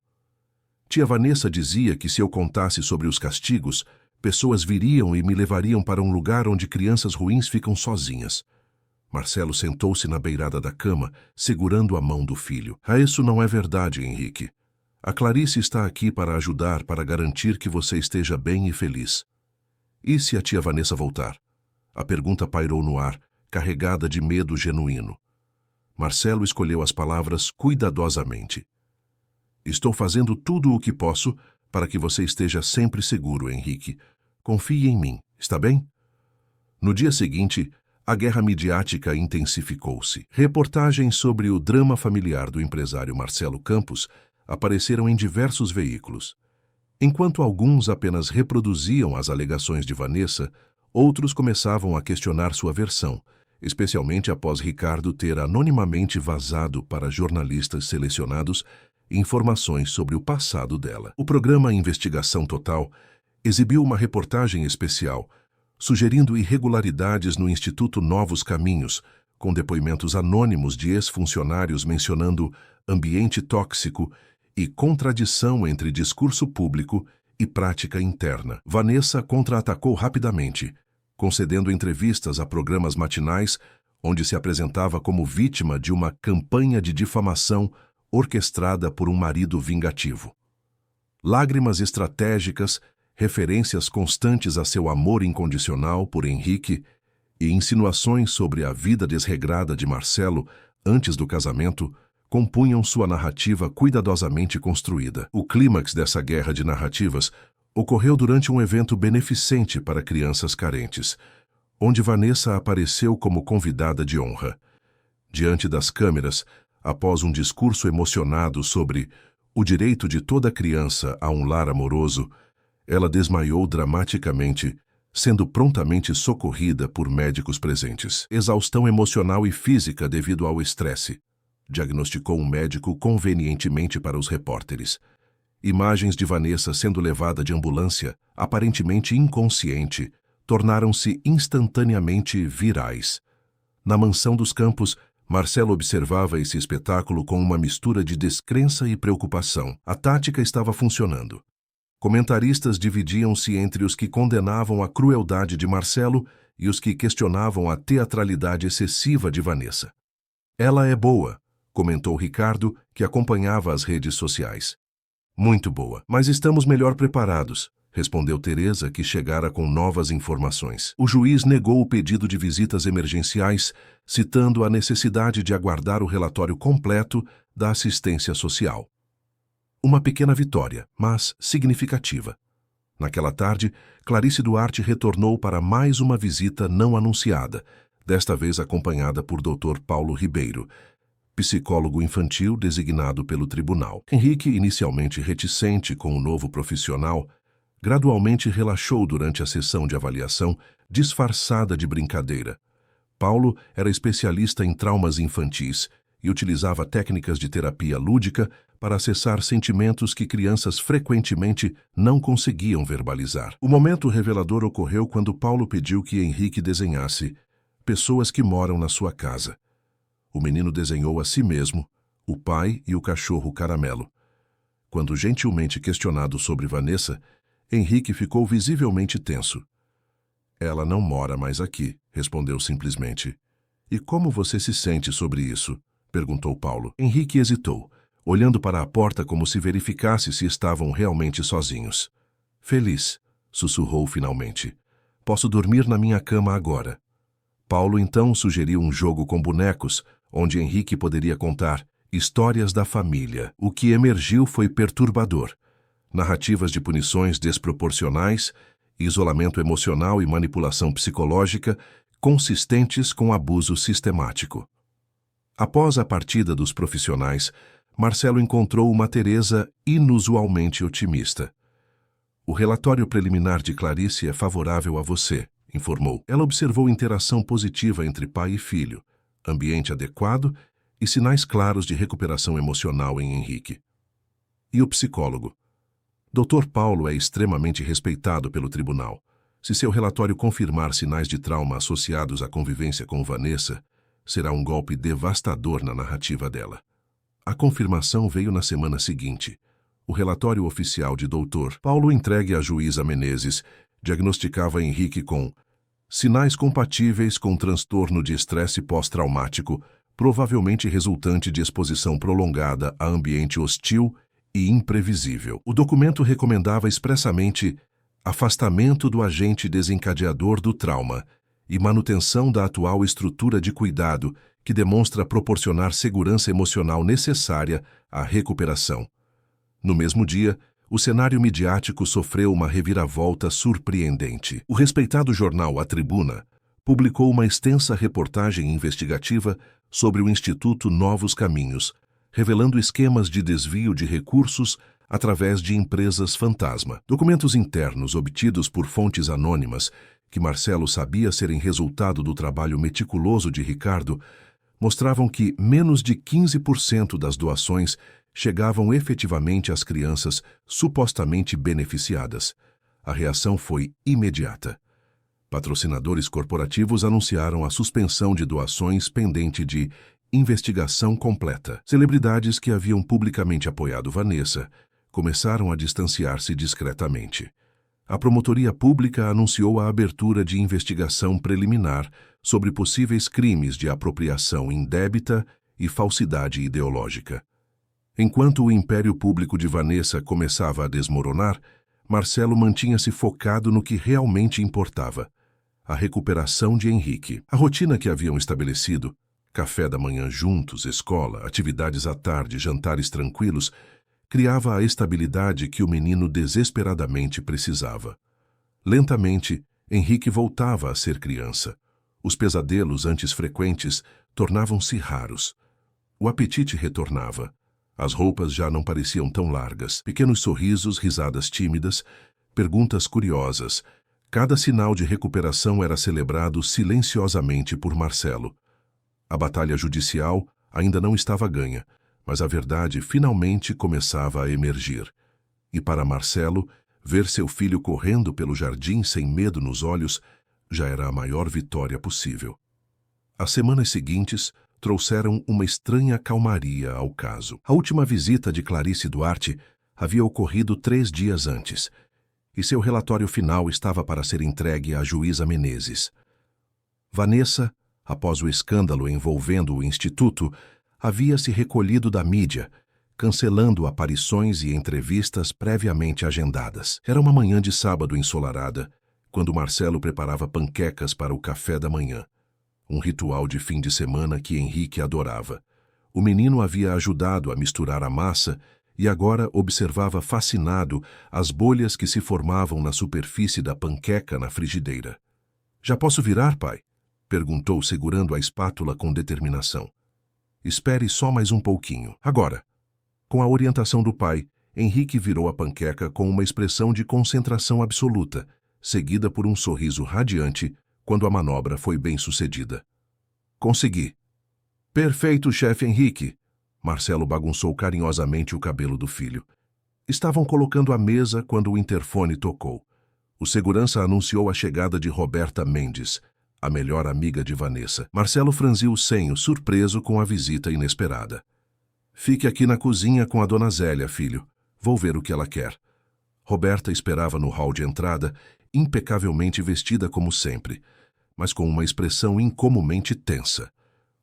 "Tia Vanessa dizia que se eu contasse sobre os castigos, pessoas viriam e me levariam para um lugar onde crianças ruins ficam sozinhas." Marcelo sentou-se na beirada da cama, segurando a mão do filho. "Isso não é verdade, Henrique. A Clarice está aqui para ajudar, para garantir que você esteja bem e feliz." "E se a tia Vanessa voltar?" A pergunta pairou no ar, carregada de medo genuíno. Marcelo escolheu as palavras cuidadosamente. "Estou fazendo tudo o que posso para que você esteja sempre seguro, Henrique. Confie em mim, está bem?" No dia seguinte, a guerra midiática intensificou-se. Reportagens sobre o drama familiar do empresário Marcelo Campos apareceram em diversos veículos. Enquanto alguns apenas reproduziam as alegações de Vanessa, outros começavam a questionar sua versão, especialmente após Ricardo ter anonimamente vazado para jornalistas selecionados informações sobre o passado dela. O programa Investigação Total exibiu uma reportagem especial sugerindo irregularidades no Instituto Novos Caminhos, com depoimentos anônimos de ex-funcionários mencionando ambiente tóxico e contradição entre discurso público e prática interna. Vanessa contra-atacou rapidamente, concedendo entrevistas a programas matinais onde se apresentava como vítima de uma campanha de difamação orquestrada por um marido vingativo. Lágrimas estratégicas, referências constantes a seu amor incondicional por Henrique e insinuações sobre a vida desregrada de Marcelo antes do casamento compunham sua narrativa cuidadosamente construída. O clímax dessa guerra de narrativas ocorreu durante um evento beneficente para crianças carentes, onde Vanessa apareceu como convidada de honra. Diante das câmeras, após um discurso emocionado sobre o direito de toda criança a um lar amoroso, ela desmaiou dramaticamente, sendo prontamente socorrida por médicos presentes. "Exaustão emocional e física devido ao estresse", diagnosticou um médico convenientemente para os repórteres. Imagens de Vanessa sendo levada de ambulância, aparentemente inconsciente, tornaram-se instantaneamente virais. Na mansão dos Campos, Marcelo observava esse espetáculo com uma mistura de descrença e preocupação. A tática estava funcionando. Comentaristas dividiam-se entre os que condenavam a crueldade de Marcelo e os que questionavam a teatralidade excessiva de Vanessa. "Ela é boa", comentou Ricardo, que acompanhava as redes sociais. Muito boa. Mas estamos melhor preparados, respondeu Teresa, que chegara com novas informações. O juiz negou o pedido de visitas emergenciais, citando a necessidade de aguardar o relatório completo da assistência social. Uma pequena vitória, mas significativa. Naquela tarde, Clarice Duarte retornou para mais uma visita não anunciada, desta vez acompanhada por Dr. Paulo Ribeiro, psicólogo infantil designado pelo tribunal. Henrique, inicialmente reticente com o novo profissional, gradualmente relaxou durante a sessão de avaliação, disfarçada de brincadeira. Paulo era especialista em traumas infantis e utilizava técnicas de terapia lúdica para acessar sentimentos que crianças frequentemente não conseguiam verbalizar. O momento revelador ocorreu quando Paulo pediu que Henrique desenhasse pessoas que moram na sua casa. O menino desenhou a si mesmo, o pai e o cachorro Caramelo. Quando gentilmente questionado sobre Vanessa, Henrique ficou visivelmente tenso. Ela não mora mais aqui, respondeu simplesmente. E como você se sente sobre isso? Perguntou Paulo. Henrique hesitou, olhando para a porta como se verificasse se estavam realmente sozinhos. Feliz, sussurrou finalmente. Posso dormir na minha cama agora. Paulo então sugeriu um jogo com bonecos, onde Henrique poderia contar histórias da família. O que emergiu foi perturbador. Narrativas de punições desproporcionais, isolamento emocional e manipulação psicológica consistentes com abuso sistemático. Após a partida dos profissionais, Marcelo encontrou uma Teresa inusualmente otimista. O relatório preliminar de Clarice é favorável a você, informou. Ela observou interação positiva entre pai e filho, ambiente adequado e sinais claros de recuperação emocional em Henrique. E o psicólogo? Dr. Paulo é extremamente respeitado pelo tribunal. Se seu relatório confirmar sinais de trauma associados à convivência com Vanessa, será um golpe devastador na narrativa dela. A confirmação veio na semana seguinte. O relatório oficial de Dr. Paulo entregue à juíza Menezes diagnosticava Henrique com sinais compatíveis com transtorno de estresse pós-traumático, provavelmente resultante de exposição prolongada a ambiente hostil e imprevisível. O documento recomendava expressamente afastamento do agente desencadeador do trauma e manutenção da atual estrutura de cuidado que demonstra proporcionar segurança emocional necessária à recuperação. No mesmo dia, o cenário midiático sofreu uma reviravolta surpreendente. O respeitado jornal A Tribuna publicou uma extensa reportagem investigativa sobre o Instituto Novos Caminhos, revelando esquemas de desvio de recursos através de empresas fantasma. Documentos internos obtidos por fontes anônimas, que Marcelo sabia serem resultado do trabalho meticuloso de Ricardo, mostravam que menos de 15% das doações chegavam efetivamente às crianças supostamente beneficiadas. A reação foi imediata. Patrocinadores corporativos anunciaram a suspensão de doações pendente de investigação completa. Celebridades que haviam publicamente apoiado Vanessa começaram a distanciar-se discretamente. A promotoria pública anunciou a abertura de investigação preliminar sobre possíveis crimes de apropriação indébita e falsidade ideológica. Enquanto o império público de Vanessa começava a desmoronar, Marcelo mantinha-se focado no que realmente importava: a recuperação de Henrique. A rotina que haviam estabelecido, café da manhã juntos, escola, atividades à tarde, jantares tranquilos, criava a estabilidade que o menino desesperadamente precisava. Lentamente, Henrique voltava a ser criança. Os pesadelos antes frequentes tornavam-se raros. O apetite retornava. As roupas já não pareciam tão largas. Pequenos sorrisos, risadas tímidas, perguntas curiosas. Cada sinal de recuperação era celebrado silenciosamente por Marcelo. A batalha judicial ainda não estava ganha, mas a verdade finalmente começava a emergir. E para Marcelo, ver seu filho correndo pelo jardim sem medo nos olhos já era a maior vitória possível. As semanas seguintes trouxeram uma estranha calmaria ao caso. A última visita de Clarice Duarte havia ocorrido 3 dias antes, e seu relatório final estava para ser entregue à juíza Menezes. Vanessa, após o escândalo envolvendo o Instituto, havia se recolhido da mídia, cancelando aparições e entrevistas previamente agendadas. Era uma manhã de sábado ensolarada, quando Marcelo preparava panquecas para o café da manhã. Um ritual de fim de semana que Henrique adorava. O menino havia ajudado a misturar a massa e agora observava fascinado as bolhas que se formavam na superfície da panqueca na frigideira. "Já posso virar, pai?" perguntou, segurando a espátula com determinação. "Espere só mais um pouquinho. Agora." Com a orientação do pai, Henrique virou a panqueca com uma expressão de concentração absoluta, seguida por um sorriso radiante quando a manobra foi bem-sucedida. "Consegui." "Perfeito, chefe Henrique." Marcelo bagunçou carinhosamente o cabelo do filho. Estavam colocando a mesa quando o interfone tocou. O segurança anunciou a chegada de Roberta Mendes, a melhor amiga de Vanessa. Marcelo franziu o senho, surpreso com a visita inesperada. "Fique aqui na cozinha com a dona Zélia, filho. Vou ver o que ela quer." Roberta esperava no hall de entrada, impecavelmente vestida como sempre, mas com uma expressão incomumente tensa.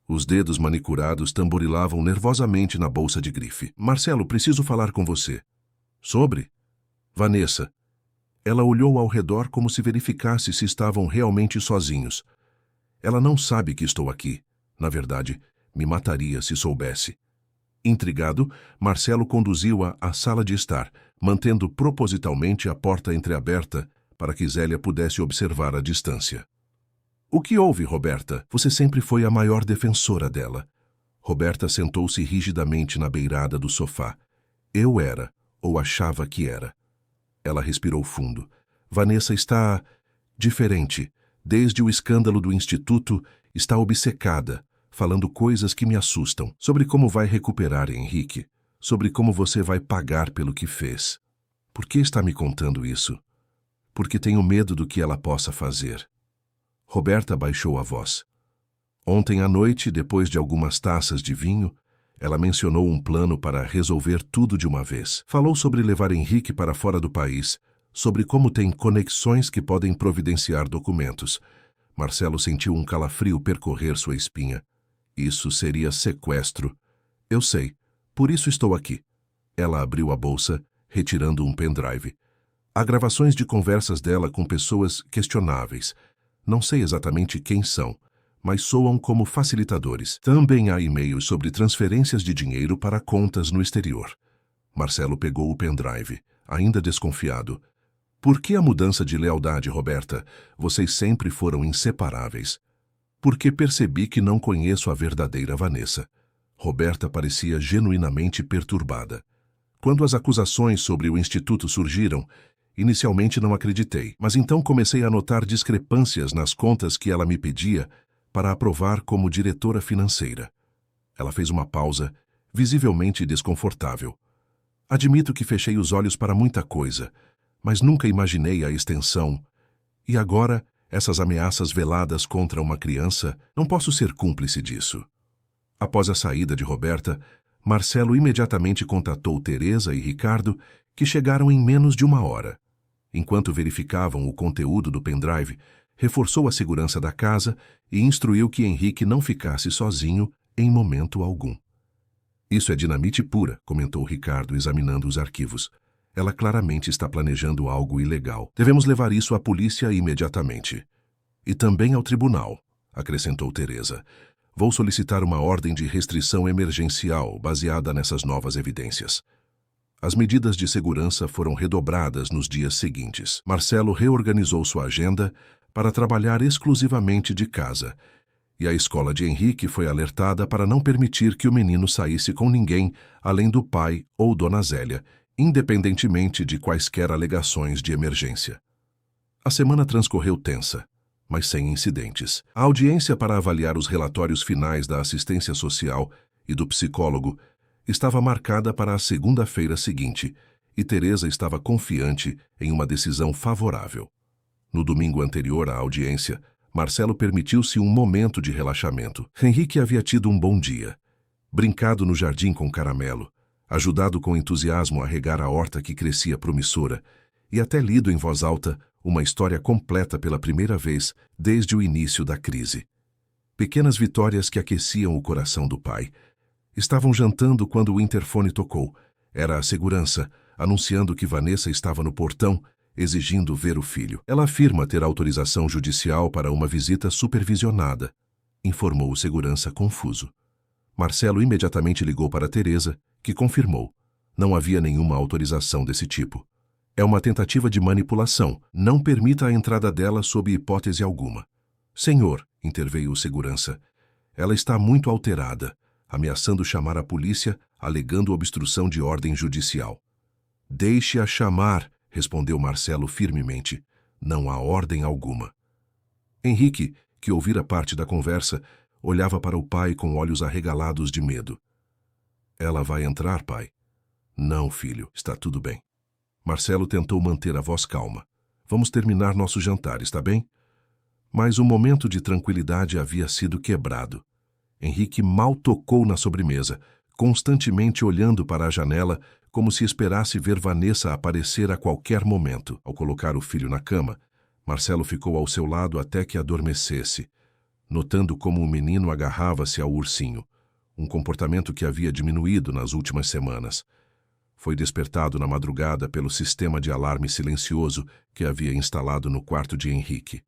Os dedos manicurados tamborilavam nervosamente na bolsa de grife. "Marcelo, preciso falar com você." "Sobre?" "Vanessa." Ela olhou ao redor como se verificasse se estavam realmente sozinhos. "Ela não sabe que estou aqui. Na verdade, me mataria se soubesse." Intrigado, Marcelo conduziu-a à sala de estar, mantendo propositalmente a porta entreaberta para que Zélia pudesse observar à distância. "O que houve, Roberta? Você sempre foi a maior defensora dela." Roberta sentou-se rigidamente na beirada do sofá. "Eu era, ou achava que era." Ela respirou fundo. "Vanessa está diferente. Desde o escândalo do instituto, está obcecada, falando coisas que me assustam. Sobre como vai recuperar Henrique. Sobre como você vai pagar pelo que fez." "Por que está me contando isso?" "Porque tenho medo do que ela possa fazer." Roberta baixou a voz. Ontem à noite, depois de algumas taças de vinho, ela mencionou um plano para resolver tudo de uma vez. Falou sobre levar Henrique para fora do país, sobre como tem conexões que podem providenciar documentos. Marcelo sentiu um calafrio percorrer sua espinha. Isso seria sequestro. "Eu sei. Por isso estou aqui." Ela abriu a bolsa, retirando um pendrive. Há gravações de conversas dela com pessoas questionáveis. Não sei exatamente quem são, mas soam como facilitadores. Também há e-mails sobre transferências de dinheiro para contas no exterior. Marcelo pegou o pendrive, ainda desconfiado. "Por que a mudança de lealdade, Roberta? Vocês sempre foram inseparáveis." "Porque percebi que não conheço a verdadeira Vanessa." Roberta parecia genuinamente perturbada. "Quando as acusações sobre o instituto surgiram, inicialmente não acreditei, mas então comecei a notar discrepâncias nas contas que ela me pedia para aprovar como diretora financeira." Ela fez uma pausa, visivelmente desconfortável. "Admito que fechei os olhos para muita coisa, mas nunca imaginei a extensão. E agora, essas ameaças veladas contra uma criança, não posso ser cúmplice disso." Após a saída de Roberta, Marcelo imediatamente contatou Teresa e Ricardo, que chegaram em menos de uma hora. Enquanto verificavam o conteúdo do pendrive, reforçou a segurança da casa e instruiu que Henrique não ficasse sozinho em momento algum. "Isso é dinamite pura", comentou Ricardo, examinando os arquivos. "Ela claramente está planejando algo ilegal. Devemos levar isso à polícia imediatamente." "E também ao tribunal", acrescentou Teresa. "Vou solicitar uma ordem de restrição emergencial baseada nessas novas evidências." As medidas de segurança foram redobradas nos dias seguintes. Marcelo reorganizou sua agenda para trabalhar exclusivamente de casa, e a escola de Henrique foi alertada para não permitir que o menino saísse com ninguém além do pai ou dona Zélia, independentemente de quaisquer alegações de emergência. A semana transcorreu tensa, mas sem incidentes. A audiência para avaliar os relatórios finais da assistência social e do psicólogo estava marcada para a segunda-feira seguinte, e Teresa estava confiante em uma decisão favorável. No domingo anterior à audiência, Marcelo permitiu-se um momento de relaxamento. Henrique havia tido um bom dia. Brincado no jardim com Caramelo, ajudado com entusiasmo a regar a horta que crescia promissora, e até lido em voz alta uma história completa pela primeira vez desde o início da crise. Pequenas vitórias que aqueciam o coração do pai. Estavam jantando quando o interfone tocou. Era a segurança, anunciando que Vanessa estava no portão, exigindo ver o filho. Ela afirma ter autorização judicial para uma visita supervisionada, informou o segurança confuso. Marcelo imediatamente ligou para Teresa, que confirmou. Não havia nenhuma autorização desse tipo. É uma tentativa de manipulação. Não permita a entrada dela sob hipótese alguma. Senhor, interveio o segurança, ela está muito alterada, ameaçando chamar a polícia, alegando obstrução de ordem judicial. Deixe-a chamar, respondeu Marcelo firmemente. Não há ordem alguma. Henrique, que ouvira parte da conversa, olhava para o pai com olhos arregalados de medo. Ela vai entrar, pai? Não, filho, está tudo bem. Marcelo tentou manter a voz calma. Vamos terminar nosso jantar, está bem? Mas o momento de tranquilidade havia sido quebrado. Henrique mal tocou na sobremesa, constantemente olhando para a janela, como se esperasse ver Vanessa aparecer a qualquer momento. Ao colocar o filho na cama, Marcelo ficou ao seu lado até que adormecesse, notando como o menino agarrava-se ao ursinho, um comportamento que havia diminuído nas últimas semanas. Foi despertado na madrugada pelo sistema de alarme silencioso que havia instalado no quarto de Henrique.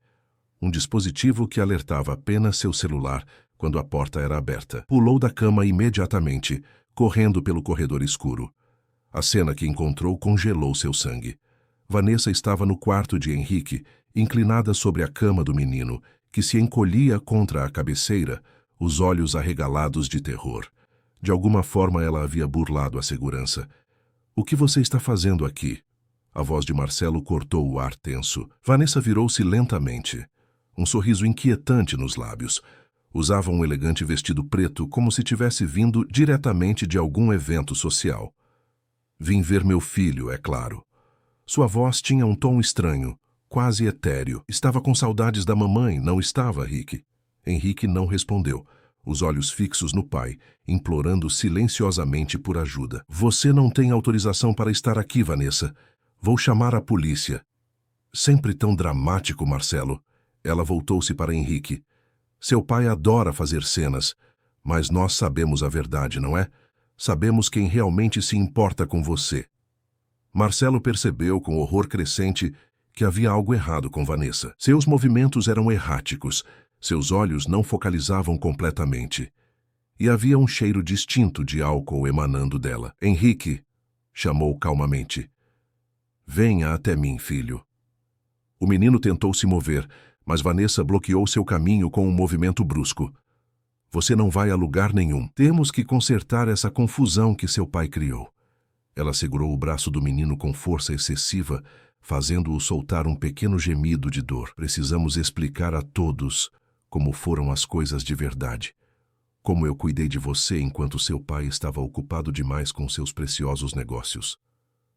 Um dispositivo que alertava apenas seu celular quando a porta era aberta. Pulou da cama imediatamente, correndo pelo corredor escuro. A cena que encontrou congelou seu sangue. Vanessa estava no quarto de Henrique, inclinada sobre a cama do menino, que se encolhia contra a cabeceira, os olhos arregalados de terror. De alguma forma ela havia burlado a segurança. O que você está fazendo aqui? A voz de Marcelo cortou o ar tenso. Vanessa virou-se lentamente. Um sorriso inquietante nos lábios. Usava um elegante vestido preto, como se tivesse vindo diretamente de algum evento social. Vim ver meu filho, é claro. Sua voz tinha um tom estranho, quase etéreo. Estava com saudades da mamãe, não estava, Rick? Henrique não respondeu, os olhos fixos no pai, implorando silenciosamente por ajuda. Você não tem autorização para estar aqui, Vanessa. Vou chamar a polícia. Sempre tão dramático, Marcelo. Ela voltou-se para Henrique. Seu pai adora fazer cenas, mas nós sabemos a verdade, não é? Sabemos quem realmente se importa com você. Marcelo percebeu com horror crescente que havia algo errado com Vanessa. Seus movimentos eram erráticos, seus olhos não focalizavam completamente. E havia um cheiro distinto de álcool emanando dela. Henrique, chamou calmamente. Venha até mim, filho. O menino tentou se mover, mas Vanessa bloqueou seu caminho com um movimento brusco. Você não vai a lugar nenhum. Temos que consertar essa confusão que seu pai criou. Ela segurou o braço do menino com força excessiva, fazendo-o soltar um pequeno gemido de dor. Precisamos explicar a todos como foram as coisas de verdade. Como eu cuidei de você enquanto seu pai estava ocupado demais com seus preciosos negócios.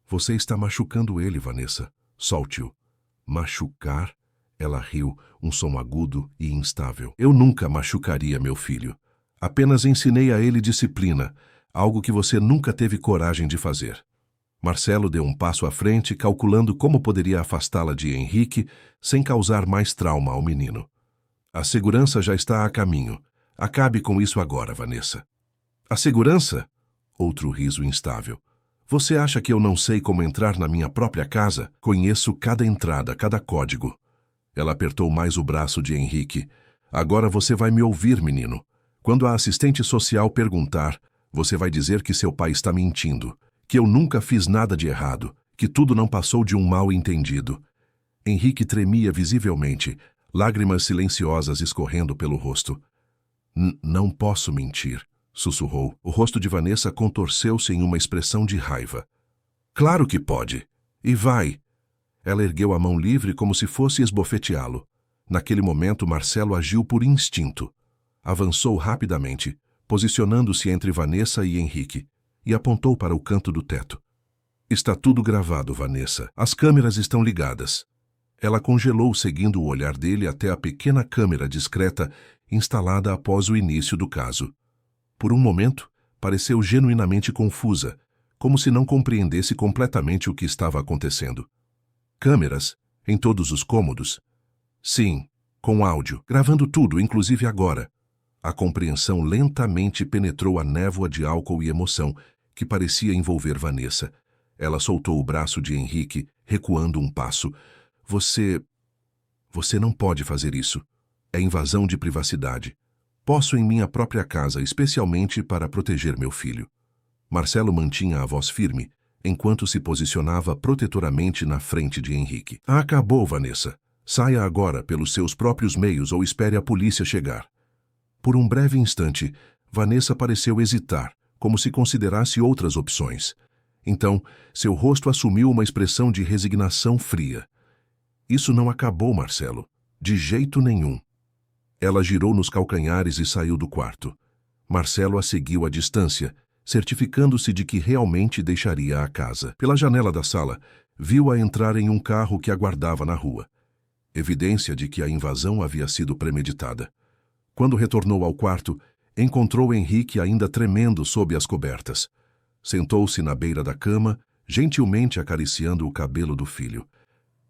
Você está machucando ele, Vanessa. Solte-o. Machucar? Ela riu, um som agudo e instável. Eu nunca machucaria meu filho. Apenas ensinei a ele disciplina, algo que você nunca teve coragem de fazer. Marcelo deu um passo à frente, calculando como poderia afastá-la de Henrique sem causar mais trauma ao menino. A segurança já está a caminho. Acabe com isso agora, Vanessa. A segurança? Outro riso instável. Você acha que eu não sei como entrar na minha própria casa? Conheço cada entrada, cada código. Ela apertou mais o braço de Henrique. Agora você vai me ouvir, menino. Quando a assistente social perguntar, você vai dizer que seu pai está mentindo, que eu nunca fiz nada de errado, que tudo não passou de um mal-entendido. Henrique tremia visivelmente, lágrimas silenciosas escorrendo pelo rosto. Não posso mentir, sussurrou. O rosto de Vanessa contorceu-se em uma expressão de raiva. Claro que pode. E vai. Ela ergueu a mão livre como se fosse esbofeteá-lo. Naquele momento, Marcelo agiu por instinto. Avançou rapidamente, posicionando-se entre Vanessa e Henrique, e apontou para o canto do teto. Está tudo gravado, Vanessa. As câmeras estão ligadas. Ela congelou seguindo o olhar dele até a pequena câmera discreta instalada após o início do caso. Por um momento, pareceu genuinamente confusa, como se não compreendesse completamente o que estava acontecendo. Câmeras? Em todos os cômodos? Sim, com áudio, gravando tudo, inclusive agora. A compreensão lentamente penetrou a névoa de álcool e emoção que parecia envolver Vanessa. Ela soltou o braço de Henrique, recuando um passo. Você não pode fazer isso. É invasão de privacidade. Posso em minha própria casa, especialmente para proteger meu filho. Marcelo mantinha a voz firme, enquanto se posicionava protetoramente na frente de Henrique. Acabou, Vanessa. Saia agora pelos seus próprios meios ou espere a polícia chegar. Por um breve instante, Vanessa pareceu hesitar, como se considerasse outras opções. Então, seu rosto assumiu uma expressão de resignação fria. Isso não acabou, Marcelo. De jeito nenhum. Ela girou nos calcanhares e saiu do quarto. Marcelo a seguiu à distância, certificando-se de que realmente deixaria a casa. Pela janela da sala, viu-a entrar em um carro que aguardava na rua. Evidência de que a invasão havia sido premeditada. Quando retornou ao quarto, encontrou Henrique ainda tremendo sob as cobertas. Sentou-se na beira da cama, gentilmente acariciando o cabelo do filho.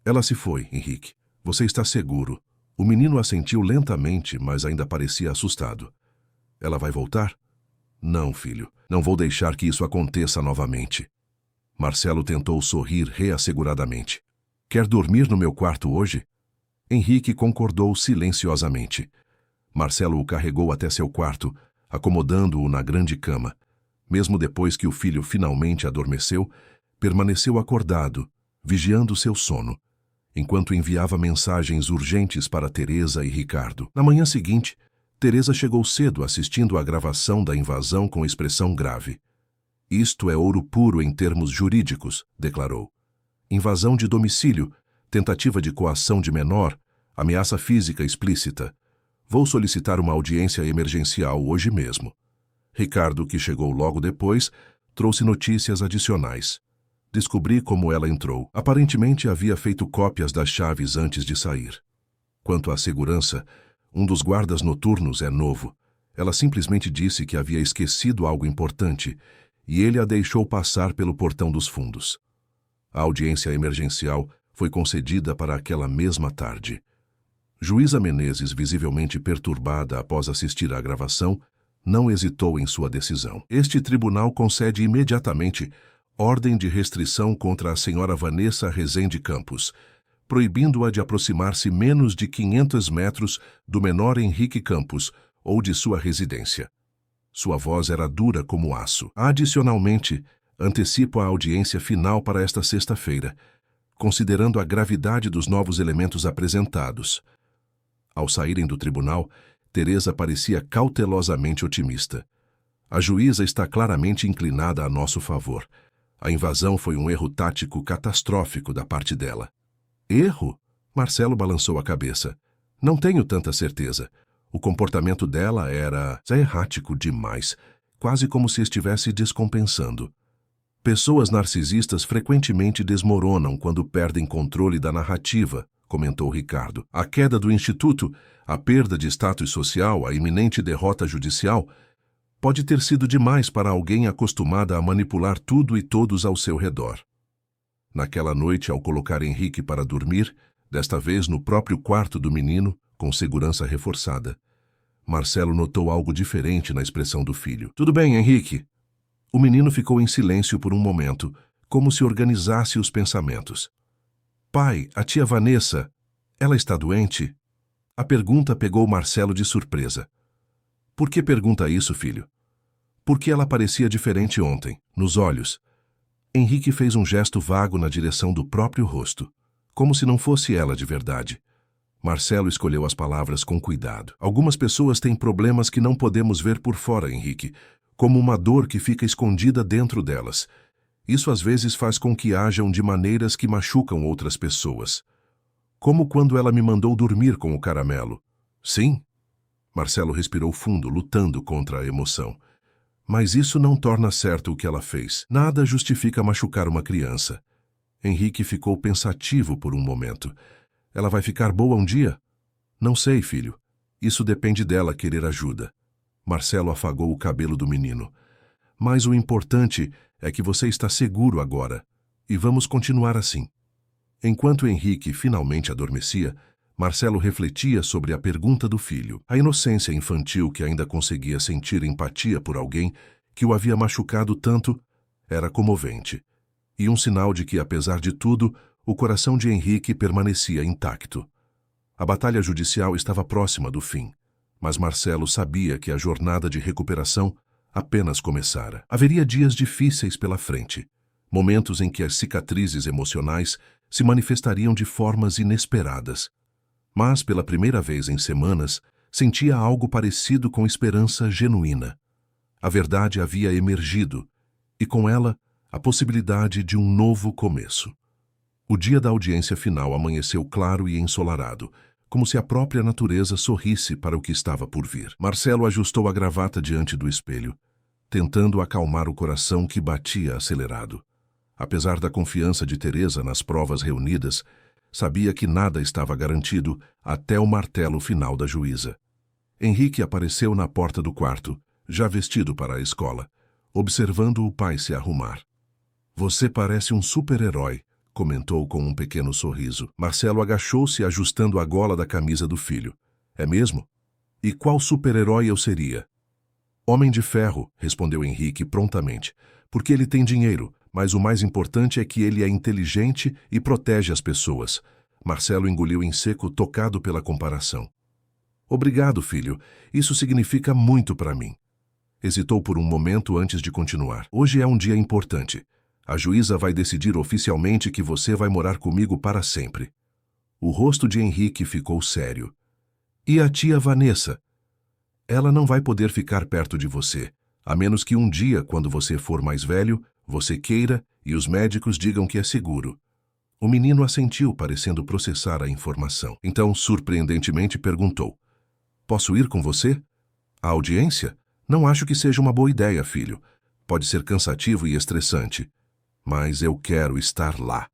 Ela se foi, Henrique. Você está seguro. O menino assentiu lentamente, mas ainda parecia assustado. Ela vai voltar? Não, filho. Não vou deixar que isso aconteça novamente. Marcelo tentou sorrir reasseguradamente. Quer dormir no meu quarto hoje? Henrique concordou silenciosamente. Marcelo o carregou até seu quarto, acomodando-o na grande cama. Mesmo depois que o filho finalmente adormeceu, permaneceu acordado, vigiando seu sono, enquanto enviava mensagens urgentes para Teresa e Ricardo. Na manhã seguinte, Teresa chegou cedo assistindo à gravação da invasão com expressão grave. Isto é ouro puro em termos jurídicos, declarou. Invasão de domicílio, tentativa de coação de menor, ameaça física explícita. Vou solicitar uma audiência emergencial hoje mesmo. Ricardo, que chegou logo depois, trouxe notícias adicionais. Descobri como ela entrou. Aparentemente havia feito cópias das chaves antes de sair. Quanto à segurança, um dos guardas noturnos é novo. Ela simplesmente disse que havia esquecido algo importante e ele a deixou passar pelo portão dos fundos. A audiência emergencial foi concedida para aquela mesma tarde. Juíza Menezes, visivelmente perturbada após assistir à gravação, não hesitou em sua decisão. Este tribunal concede imediatamente ordem de restrição contra a senhora Vanessa Rezende Campos, proibindo-a de aproximar-se menos de 500 metros do menor Henrique Campos ou de sua residência. Sua voz era dura como aço. Adicionalmente, antecipo a audiência final para esta sexta-feira, considerando a gravidade dos novos elementos apresentados. Ao saírem do tribunal, Teresa parecia cautelosamente otimista. A juíza está claramente inclinada a nosso favor. A invasão foi um erro tático catastrófico da parte dela. Erro? Marcelo balançou a cabeça. Não tenho tanta certeza. O comportamento dela era errático demais, quase como se estivesse descompensando. Pessoas narcisistas frequentemente desmoronam quando perdem controle da narrativa, comentou Ricardo. A queda do Instituto, a perda de status social, a iminente derrota judicial, pode ter sido demais para alguém acostumada a manipular tudo e todos ao seu redor. Naquela noite, ao colocar Henrique para dormir, desta vez no próprio quarto do menino, com segurança reforçada, Marcelo notou algo diferente na expressão do filho. Tudo bem, Henrique? O menino ficou em silêncio por um momento, como se organizasse os pensamentos. Pai, a tia Vanessa, ela está doente? A pergunta pegou Marcelo de surpresa. Por que pergunta isso, filho? Porque ela parecia diferente ontem, nos olhos. Henrique fez um gesto vago na direção do próprio rosto, como se não fosse ela de verdade. Marcelo escolheu as palavras com cuidado. Algumas pessoas têm problemas que não podemos ver por fora, Henrique, como uma dor que fica escondida dentro delas. Isso às vezes faz com que ajam de maneiras que machucam outras pessoas. Como quando ela me mandou dormir com o caramelo. Sim? Marcelo respirou fundo, lutando contra a emoção. Mas isso não torna certo o que ela fez. Nada justifica machucar uma criança. Henrique ficou pensativo por um momento. Ela vai ficar boa um dia? Não sei, filho. Isso depende dela querer ajuda. Marcelo afagou o cabelo do menino. Mas o importante é que você está seguro agora. E vamos continuar assim. Enquanto Henrique finalmente adormecia, Marcelo refletia sobre a pergunta do filho. A inocência infantil que ainda conseguia sentir empatia por alguém que o havia machucado tanto era comovente, e um sinal de que, apesar de tudo, o coração de Henrique permanecia intacto. A batalha judicial estava próxima do fim, mas Marcelo sabia que a jornada de recuperação apenas começara. Haveria dias difíceis pela frente, momentos em que as cicatrizes emocionais se manifestariam de formas inesperadas. Mas, pela primeira vez em semanas, sentia algo parecido com esperança genuína. A verdade havia emergido, e com ela, a possibilidade de um novo começo. O dia da audiência final amanheceu claro e ensolarado, como se a própria natureza sorrisse para o que estava por vir. Marcelo ajustou a gravata diante do espelho, tentando acalmar o coração que batia acelerado. Apesar da confiança de Teresa nas provas reunidas, sabia que nada estava garantido até o martelo final da juíza. Henrique apareceu na porta do quarto, já vestido para a escola, observando o pai se arrumar. "Você parece um super-herói", comentou com um pequeno sorriso. Marcelo agachou-se ajustando a gola da camisa do filho. "É mesmo? E qual super-herói eu seria?" "Homem de Ferro", respondeu Henrique prontamente, "porque ele tem dinheiro, mas o mais importante é que ele é inteligente e protege as pessoas." Marcelo engoliu em seco, tocado pela comparação. "Obrigado, filho. Isso significa muito para mim." Hesitou por um momento antes de continuar. "Hoje é um dia importante. A juíza vai decidir oficialmente que você vai morar comigo para sempre." O rosto de Henrique ficou sério. "E a tia Vanessa?" "Ela não vai poder ficar perto de você, a menos que um dia, quando você for mais velho, você queira e os médicos digam que é seguro." O menino assentiu, parecendo processar a informação. Então, surpreendentemente, perguntou: "Posso ir com você?" "À audiência? Não acho que seja uma boa ideia, filho. Pode ser cansativo e estressante. Mas eu quero estar lá."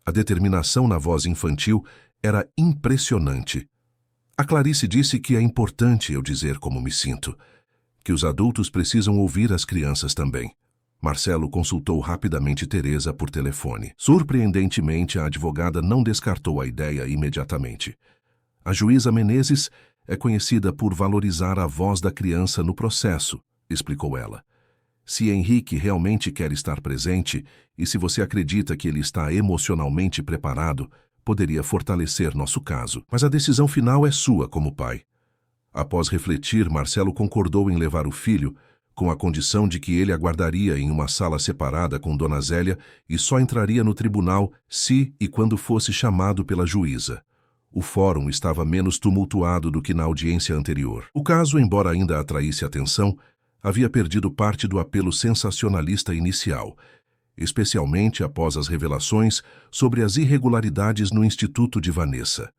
A determinação na voz infantil era impressionante. "A Clarice disse que é importante eu dizer como me sinto, que os adultos precisam ouvir as crianças também." Marcelo consultou rapidamente Teresa por telefone. Surpreendentemente, a advogada não descartou a ideia imediatamente. "A juíza Menezes é conhecida por valorizar a voz da criança no processo", explicou ela. "Se Henrique realmente quer estar presente e se você acredita que ele está emocionalmente preparado, poderia fortalecer nosso caso. Mas a decisão final é sua como pai." Após refletir, Marcelo concordou em levar o filho, com a condição de que ele aguardaria em uma sala separada com Dona Zélia e só entraria no tribunal se e quando fosse chamado pela juíza. O fórum estava menos tumultuado do que na audiência anterior. O caso, embora ainda atraísse atenção, havia perdido parte do apelo sensacionalista inicial, especialmente após as revelações sobre as irregularidades no Instituto de Vanessa.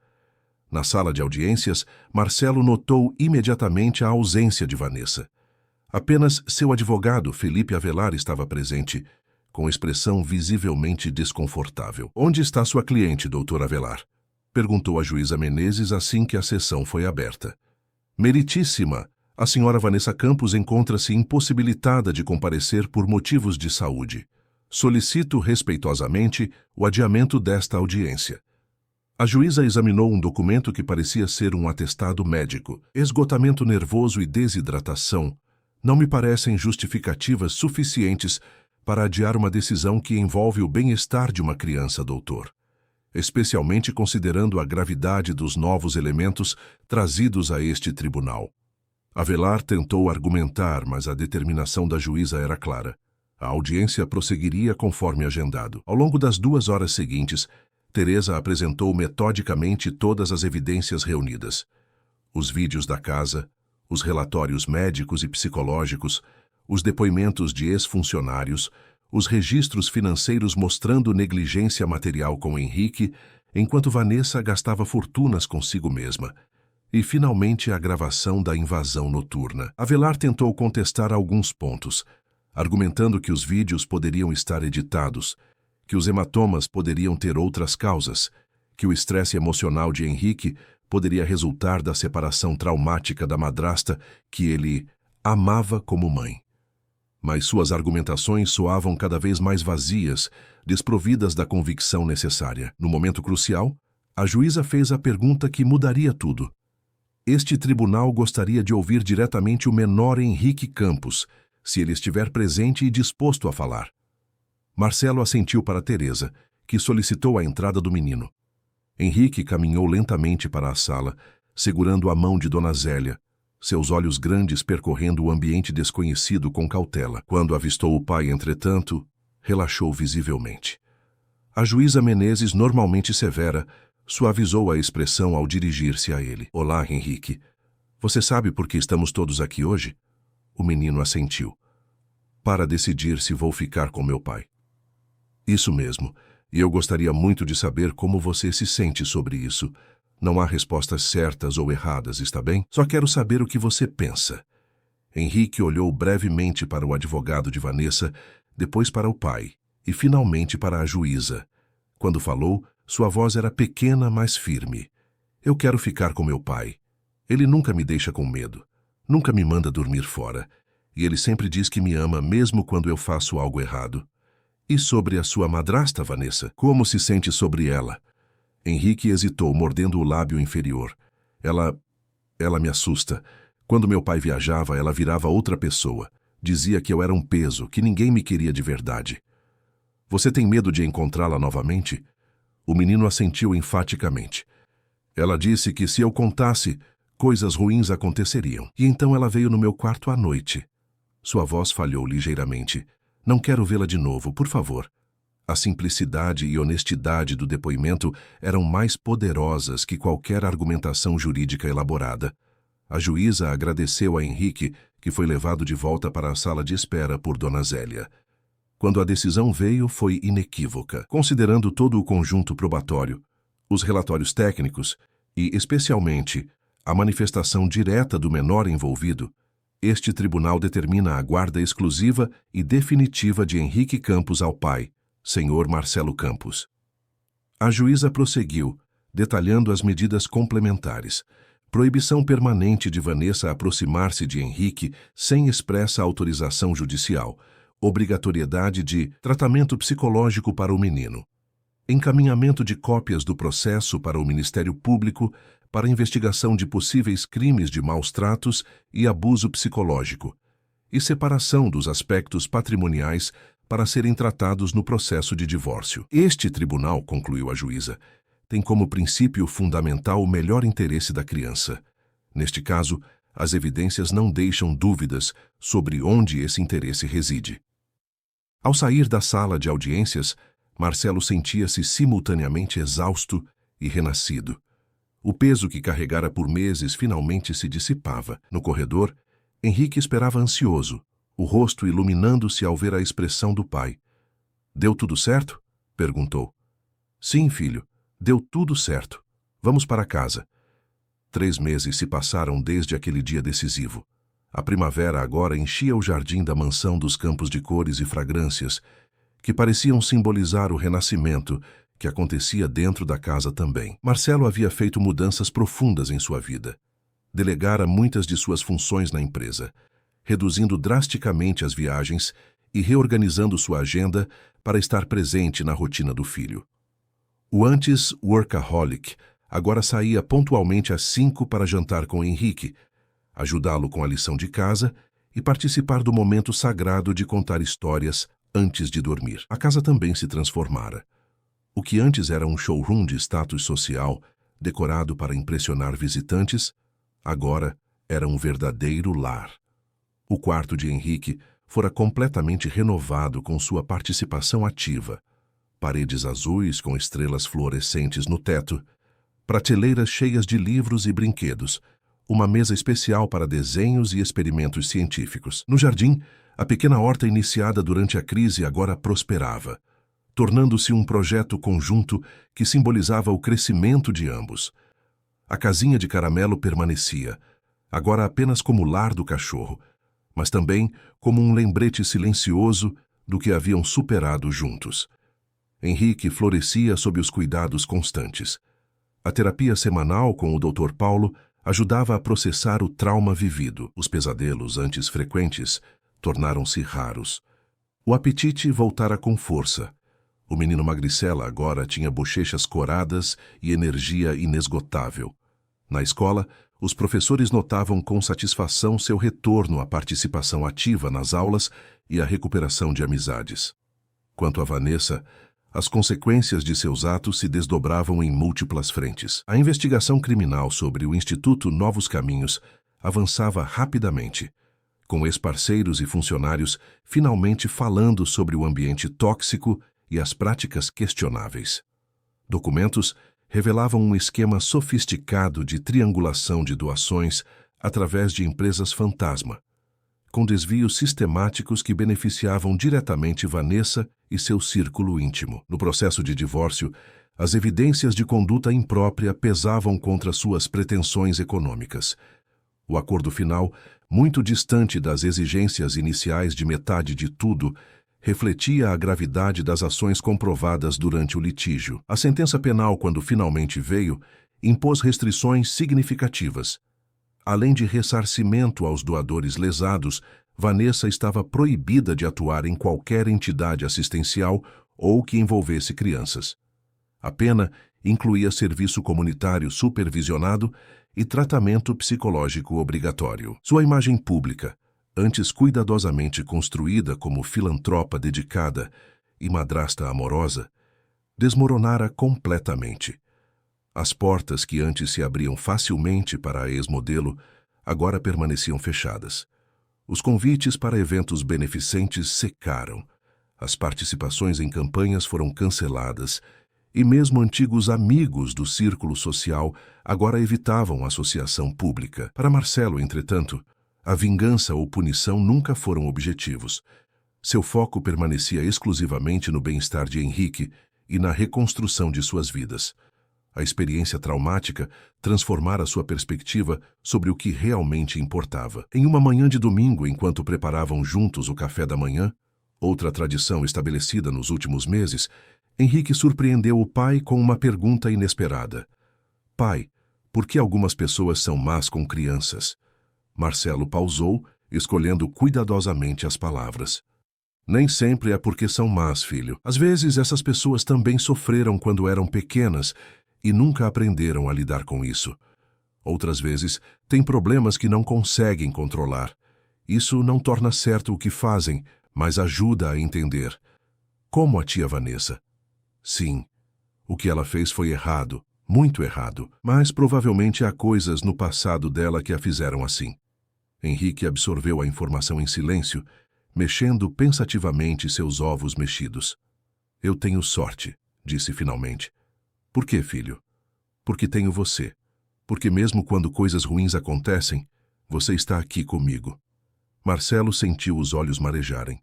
Na sala de audiências, Marcelo notou imediatamente a ausência de Vanessa. Apenas seu advogado, Felipe Avelar, estava presente, com expressão visivelmente desconfortável. "Onde está sua cliente, doutor Avelar?" perguntou a juíza Menezes assim que a sessão foi aberta. "Meritíssima, a senhora Vanessa Campos encontra-se impossibilitada de comparecer por motivos de saúde. Solicito respeitosamente o adiamento desta audiência." A juíza examinou um documento que parecia ser um atestado médico. "Esgotamento nervoso e desidratação não me parecem justificativas suficientes para adiar uma decisão que envolve o bem-estar de uma criança, doutor, especialmente considerando a gravidade dos novos elementos trazidos a este tribunal." Avelar tentou argumentar, mas a determinação da juíza era clara. A audiência prosseguiria conforme agendado. Ao longo das 2 horas seguintes, Teresa apresentou metodicamente todas as evidências reunidas. Os vídeos da casa, os relatórios médicos e psicológicos, os depoimentos de ex-funcionários, os registros financeiros mostrando negligência material com Henrique, enquanto Vanessa gastava fortunas consigo mesma, e, finalmente, a gravação da invasão noturna. Avelar tentou contestar alguns pontos, argumentando que os vídeos poderiam estar editados, que os hematomas poderiam ter outras causas, que o estresse emocional de Henrique poderia resultar da separação traumática da madrasta que ele amava como mãe. Mas suas argumentações soavam cada vez mais vazias, desprovidas da convicção necessária. No momento crucial, A juíza fez a pergunta que mudaria tudo. Este tribunal gostaria de ouvir diretamente o menor Henrique Campos, se ele estiver presente e disposto a falar. Marcelo assentiu para Teresa, que solicitou a entrada do menino. Henrique caminhou lentamente para a sala, segurando a mão de Dona Zélia, seus olhos grandes percorrendo o ambiente desconhecido com cautela. Quando avistou o pai, entretanto, relaxou visivelmente. A juíza Menezes, normalmente severa, suavizou a expressão ao dirigir-se a ele. Olá, Henrique. Você sabe por que estamos todos aqui hoje? O menino assentiu. Para decidir se vou ficar com meu pai. Isso mesmo, e eu gostaria muito de saber como você se sente sobre isso. Não há respostas certas ou erradas, está bem? Só quero saber o que você pensa. Henrique olhou brevemente para o advogado de Vanessa, depois para o pai, e finalmente para a juíza. Quando falou, sua voz era pequena, mas firme. Eu quero ficar com meu pai. Ele nunca me deixa com medo. Nunca me manda dormir fora. E ele sempre diz que me ama mesmo quando eu faço algo errado. E sobre a sua madrasta, Vanessa? Como se sente sobre ela? Henrique hesitou, mordendo o lábio inferior. Ela me assusta. Quando meu pai viajava, ela virava outra pessoa. Dizia que eu era um peso, que ninguém me queria de verdade. Você tem medo de encontrá-la novamente? O menino assentiu enfaticamente. Ela disse que se eu contasse, coisas ruins aconteceriam. E então ela veio no meu quarto à noite. Sua voz falhou ligeiramente. Não quero vê-la de novo, por favor. A simplicidade e honestidade do depoimento eram mais poderosas que qualquer argumentação jurídica elaborada. A juíza agradeceu a Henrique, que foi levado de volta para a sala de espera por Dona Zélia. Quando a decisão veio, foi inequívoca. Considerando todo o conjunto probatório, os relatórios técnicos e, especialmente, a manifestação direta do menor envolvido, este tribunal determina a guarda exclusiva e definitiva de Henrique Campos ao pai, senhor Marcelo Campos. A juíza prosseguiu, detalhando as medidas complementares. Proibição permanente de Vanessa aproximar-se de Henrique sem expressa autorização judicial. Obrigatoriedade de tratamento psicológico para o menino. Encaminhamento de cópias do processo para o Ministério Público para investigação de possíveis crimes de maus-tratos e abuso psicológico. E separação dos aspectos patrimoniais para serem tratados no processo de divórcio. Este tribunal, concluiu a juíza, tem como princípio fundamental o melhor interesse da criança. Neste caso, as evidências não deixam dúvidas sobre onde esse interesse reside. Ao sair da sala de audiências, Marcelo sentia-se simultaneamente exausto e renascido. O peso que carregara por meses finalmente se dissipava. No corredor, Henrique esperava ansioso, o rosto iluminando-se ao ver a expressão do pai. Deu tudo certo? Perguntou. Sim, filho, deu tudo certo. Vamos para casa. 3 meses se passaram desde aquele dia decisivo. A primavera agora enchia o jardim da mansão dos campos de cores e fragrâncias, que pareciam simbolizar o renascimento que acontecia dentro da casa também. Marcelo havia feito mudanças profundas em sua vida. Delegara muitas de suas funções na empresa, reduzindo drasticamente as viagens e reorganizando sua agenda para estar presente na rotina do filho. O antes workaholic agora saía pontualmente às 5 para jantar com Henrique, ajudá-lo com a lição de casa e participar do momento sagrado de contar histórias antes de dormir. A casa também se transformara. O que antes era um showroom de status social, decorado para impressionar visitantes, agora era um verdadeiro lar. O quarto de Henrique fora completamente renovado com sua participação ativa. Paredes azuis com estrelas fluorescentes no teto, prateleiras cheias de livros e brinquedos, uma mesa especial para desenhos e experimentos científicos. No jardim, a pequena horta iniciada durante a crise agora prosperava, tornando-se um projeto conjunto que simbolizava o crescimento de ambos. A casinha de caramelo permanecia, agora apenas como lar do cachorro, mas também como um lembrete silencioso do que haviam superado juntos. Henrique florescia sob os cuidados constantes. A terapia semanal com o Dr. Paulo ajudava a processar o trauma vivido. Os pesadelos, antes frequentes, tornaram-se raros. O apetite voltara com força. O menino magricela agora tinha bochechas coradas e energia inesgotável. Na escola, os professores notavam com satisfação seu retorno à participação ativa nas aulas e à recuperação de amizades. Quanto a Vanessa, as consequências de seus atos se desdobravam em múltiplas frentes. A investigação criminal sobre o Instituto Novos Caminhos avançava rapidamente, com ex-parceiros e funcionários finalmente falando sobre o ambiente tóxico e as práticas questionáveis. Documentos revelavam um esquema sofisticado de triangulação de doações através de empresas fantasma, com desvios sistemáticos que beneficiavam diretamente Vanessa e seu círculo íntimo. No processo de divórcio, as evidências de conduta imprópria pesavam contra suas pretensões econômicas. O acordo final, muito distante das exigências iniciais de metade de tudo, refletia a gravidade das ações comprovadas durante o litígio. A sentença penal, quando finalmente veio, impôs restrições significativas. Além de ressarcimento aos doadores lesados, Vanessa estava proibida de atuar em qualquer entidade assistencial ou que envolvesse crianças. A pena incluía serviço comunitário supervisionado e tratamento psicológico obrigatório. Sua imagem pública, antes cuidadosamente construída como filantropa dedicada e madrasta amorosa, desmoronara completamente. As portas que antes se abriam facilmente para a ex-modelo agora permaneciam fechadas. Os convites para eventos beneficentes secaram. As participações em campanhas foram canceladas e mesmo antigos amigos do círculo social agora evitavam associação pública. Para Marcelo, entretanto, a vingança ou punição nunca foram objetivos. Seu foco permanecia exclusivamente no bem-estar de Henrique e na reconstrução de suas vidas. A experiência traumática transformara sua perspectiva sobre o que realmente importava. Em uma manhã de domingo, enquanto preparavam juntos o café da manhã, outra tradição estabelecida nos últimos meses, Henrique surpreendeu o pai com uma pergunta inesperada. Pai, por que algumas pessoas são más com crianças? Marcelo pausou, escolhendo cuidadosamente as palavras. Nem sempre é porque são más, filho. Às vezes essas pessoas também sofreram quando eram pequenas e nunca aprenderam a lidar com isso. Outras vezes, têm problemas que não conseguem controlar. Isso não torna certo o que fazem, mas ajuda a entender. Como a tia Vanessa. Sim, o que ela fez foi errado, muito errado, mas provavelmente há coisas no passado dela que a fizeram assim. Henrique absorveu a informação em silêncio, mexendo pensativamente seus ovos mexidos. Eu tenho sorte, disse finalmente. Por quê, filho? Porque tenho você. Porque mesmo quando coisas ruins acontecem, você está aqui comigo. Marcelo sentiu os olhos marejarem.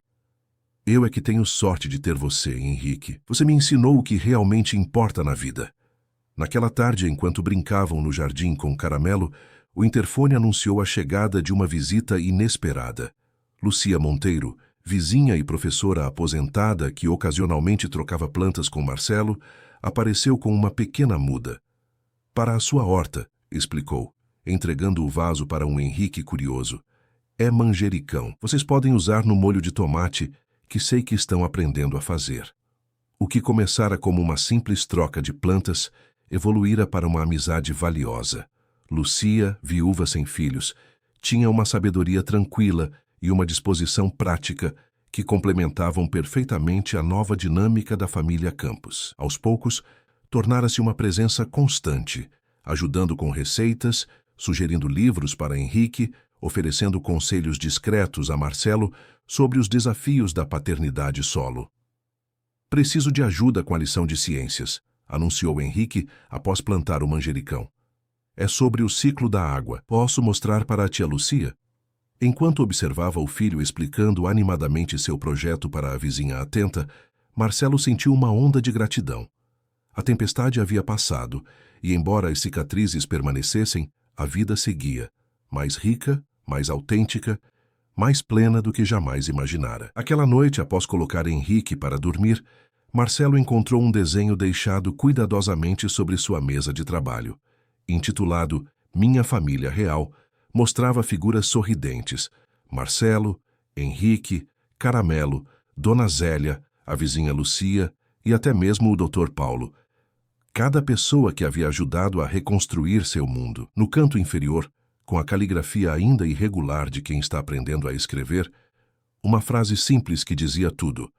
Eu é que tenho sorte de ter você, Henrique. Você me ensinou o que realmente importa na vida. Naquela tarde, enquanto brincavam no jardim com Caramelo, o interfone anunciou a chegada de uma visita inesperada. Lucia Monteiro, vizinha e professora aposentada que ocasionalmente trocava plantas com Marcelo, apareceu com uma pequena muda. Para a sua horta, explicou, entregando o vaso para um Henrique curioso. É manjericão. Vocês podem usar no molho de tomate, que sei que estão aprendendo a fazer. O que começara como uma simples troca de plantas, evoluíra para uma amizade valiosa. Lucia, viúva sem filhos, tinha uma sabedoria tranquila e uma disposição prática que complementavam perfeitamente a nova dinâmica da família Campos. Aos poucos, tornara-se uma presença constante, ajudando com receitas, sugerindo livros para Henrique, oferecendo conselhos discretos a Marcelo sobre os desafios da paternidade solo. Preciso de ajuda com a lição de ciências, anunciou Henrique após plantar o manjericão. É sobre o ciclo da água. Posso mostrar para a tia Lucia? Enquanto observava o filho explicando animadamente seu projeto para a vizinha atenta, Marcelo sentiu uma onda de gratidão. A tempestade havia passado, e embora as cicatrizes permanecessem, a vida seguia, mais rica, mais autêntica, mais plena do que jamais imaginara. Aquela noite, após colocar Henrique para dormir, Marcelo encontrou um desenho deixado cuidadosamente sobre sua mesa de trabalho. Intitulado Minha Família Real, mostrava figuras sorridentes: Marcelo, Henrique, Caramelo, Dona Zélia, a vizinha Lucia e até mesmo o Dr. Paulo. Cada pessoa que havia ajudado a reconstruir seu mundo. No canto inferior, com a caligrafia ainda irregular de quem está aprendendo a escrever, uma frase simples que dizia tudo.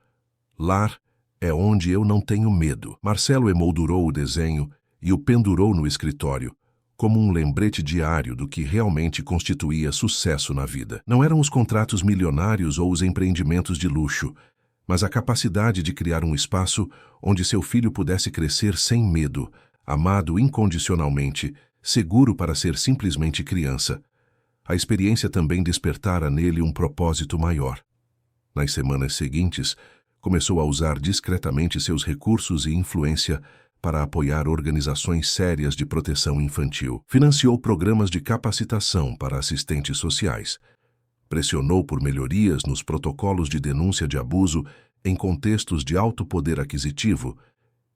Lar é onde eu não tenho medo. Marcelo emoldurou o desenho e o pendurou no escritório, como um lembrete diário do que realmente constituía sucesso na vida. Não eram os contratos milionários ou os empreendimentos de luxo, mas a capacidade de criar um espaço onde seu filho pudesse crescer sem medo, amado incondicionalmente, seguro para ser simplesmente criança. A experiência também despertara nele um propósito maior. Nas semanas seguintes, começou a usar discretamente seus recursos e influência para apoiar organizações sérias de proteção infantil. Financiou programas de capacitação para assistentes sociais. Pressionou por melhorias nos protocolos de denúncia de abuso em contextos de alto poder aquisitivo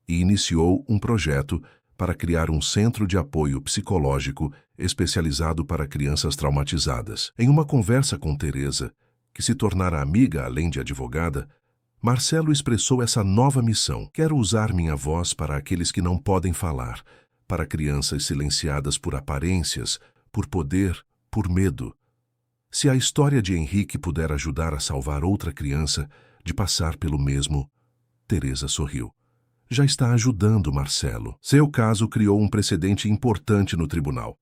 e iniciou um projeto para criar um centro de apoio psicológico especializado para crianças traumatizadas. Em uma conversa com Teresa, que se tornara amiga além de advogada, Marcelo expressou essa nova missão. Quero usar minha voz para aqueles que não podem falar, para crianças silenciadas por aparências, por poder, por medo. Se a história de Henrique puder ajudar a salvar outra criança de passar pelo mesmo, Teresa sorriu. Já está ajudando Marcelo. Seu caso criou um precedente importante no tribunal.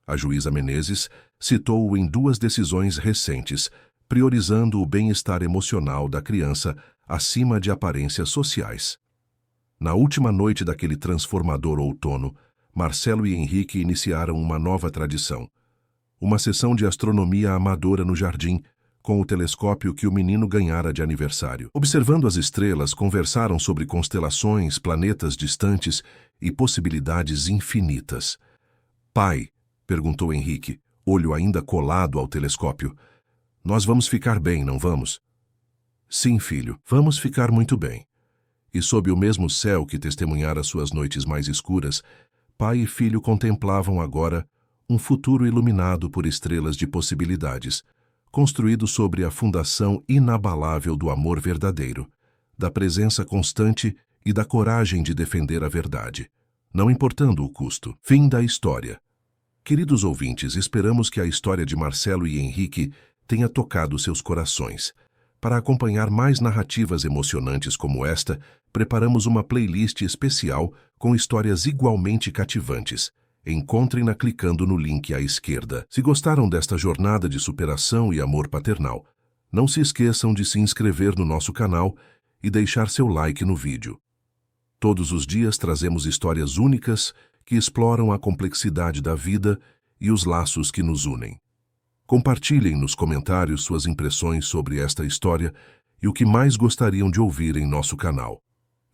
A juíza Menezes citou-o em 2 decisões recentes, priorizando o bem-estar emocional da criança acima de aparências sociais. Na última noite daquele transformador outono, Marcelo e Henrique iniciaram uma nova tradição. Uma sessão de astronomia amadora no jardim, com o telescópio que o menino ganhara de aniversário. Observando as estrelas, conversaram sobre constelações, planetas distantes e possibilidades infinitas. Pai, perguntou Henrique, olho ainda colado ao telescópio, nós vamos ficar bem, não vamos? Sim, filho, vamos ficar muito bem. E sob o mesmo céu que testemunhara suas noites mais escuras, pai e filho contemplavam agora um futuro iluminado por estrelas de possibilidades, construído sobre a fundação inabalável do amor verdadeiro, da presença constante e da coragem de defender a verdade, não importando o custo. Fim da história. Queridos ouvintes, esperamos que a história de Marcelo e Henrique tenha tocado seus corações. Para acompanhar mais narrativas emocionantes como esta, preparamos uma playlist especial com histórias igualmente cativantes. Encontrem-na clicando no link à esquerda. Se gostaram desta jornada de superação e amor paternal, não se esqueçam de se inscrever no nosso canal e deixar seu like no vídeo. Todos os dias trazemos histórias únicas que exploram a complexidade da vida e os laços que nos unem. Compartilhem nos comentários suas impressões sobre esta história e o que mais gostariam de ouvir em nosso canal.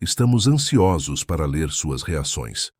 Estamos ansiosos para ler suas reações.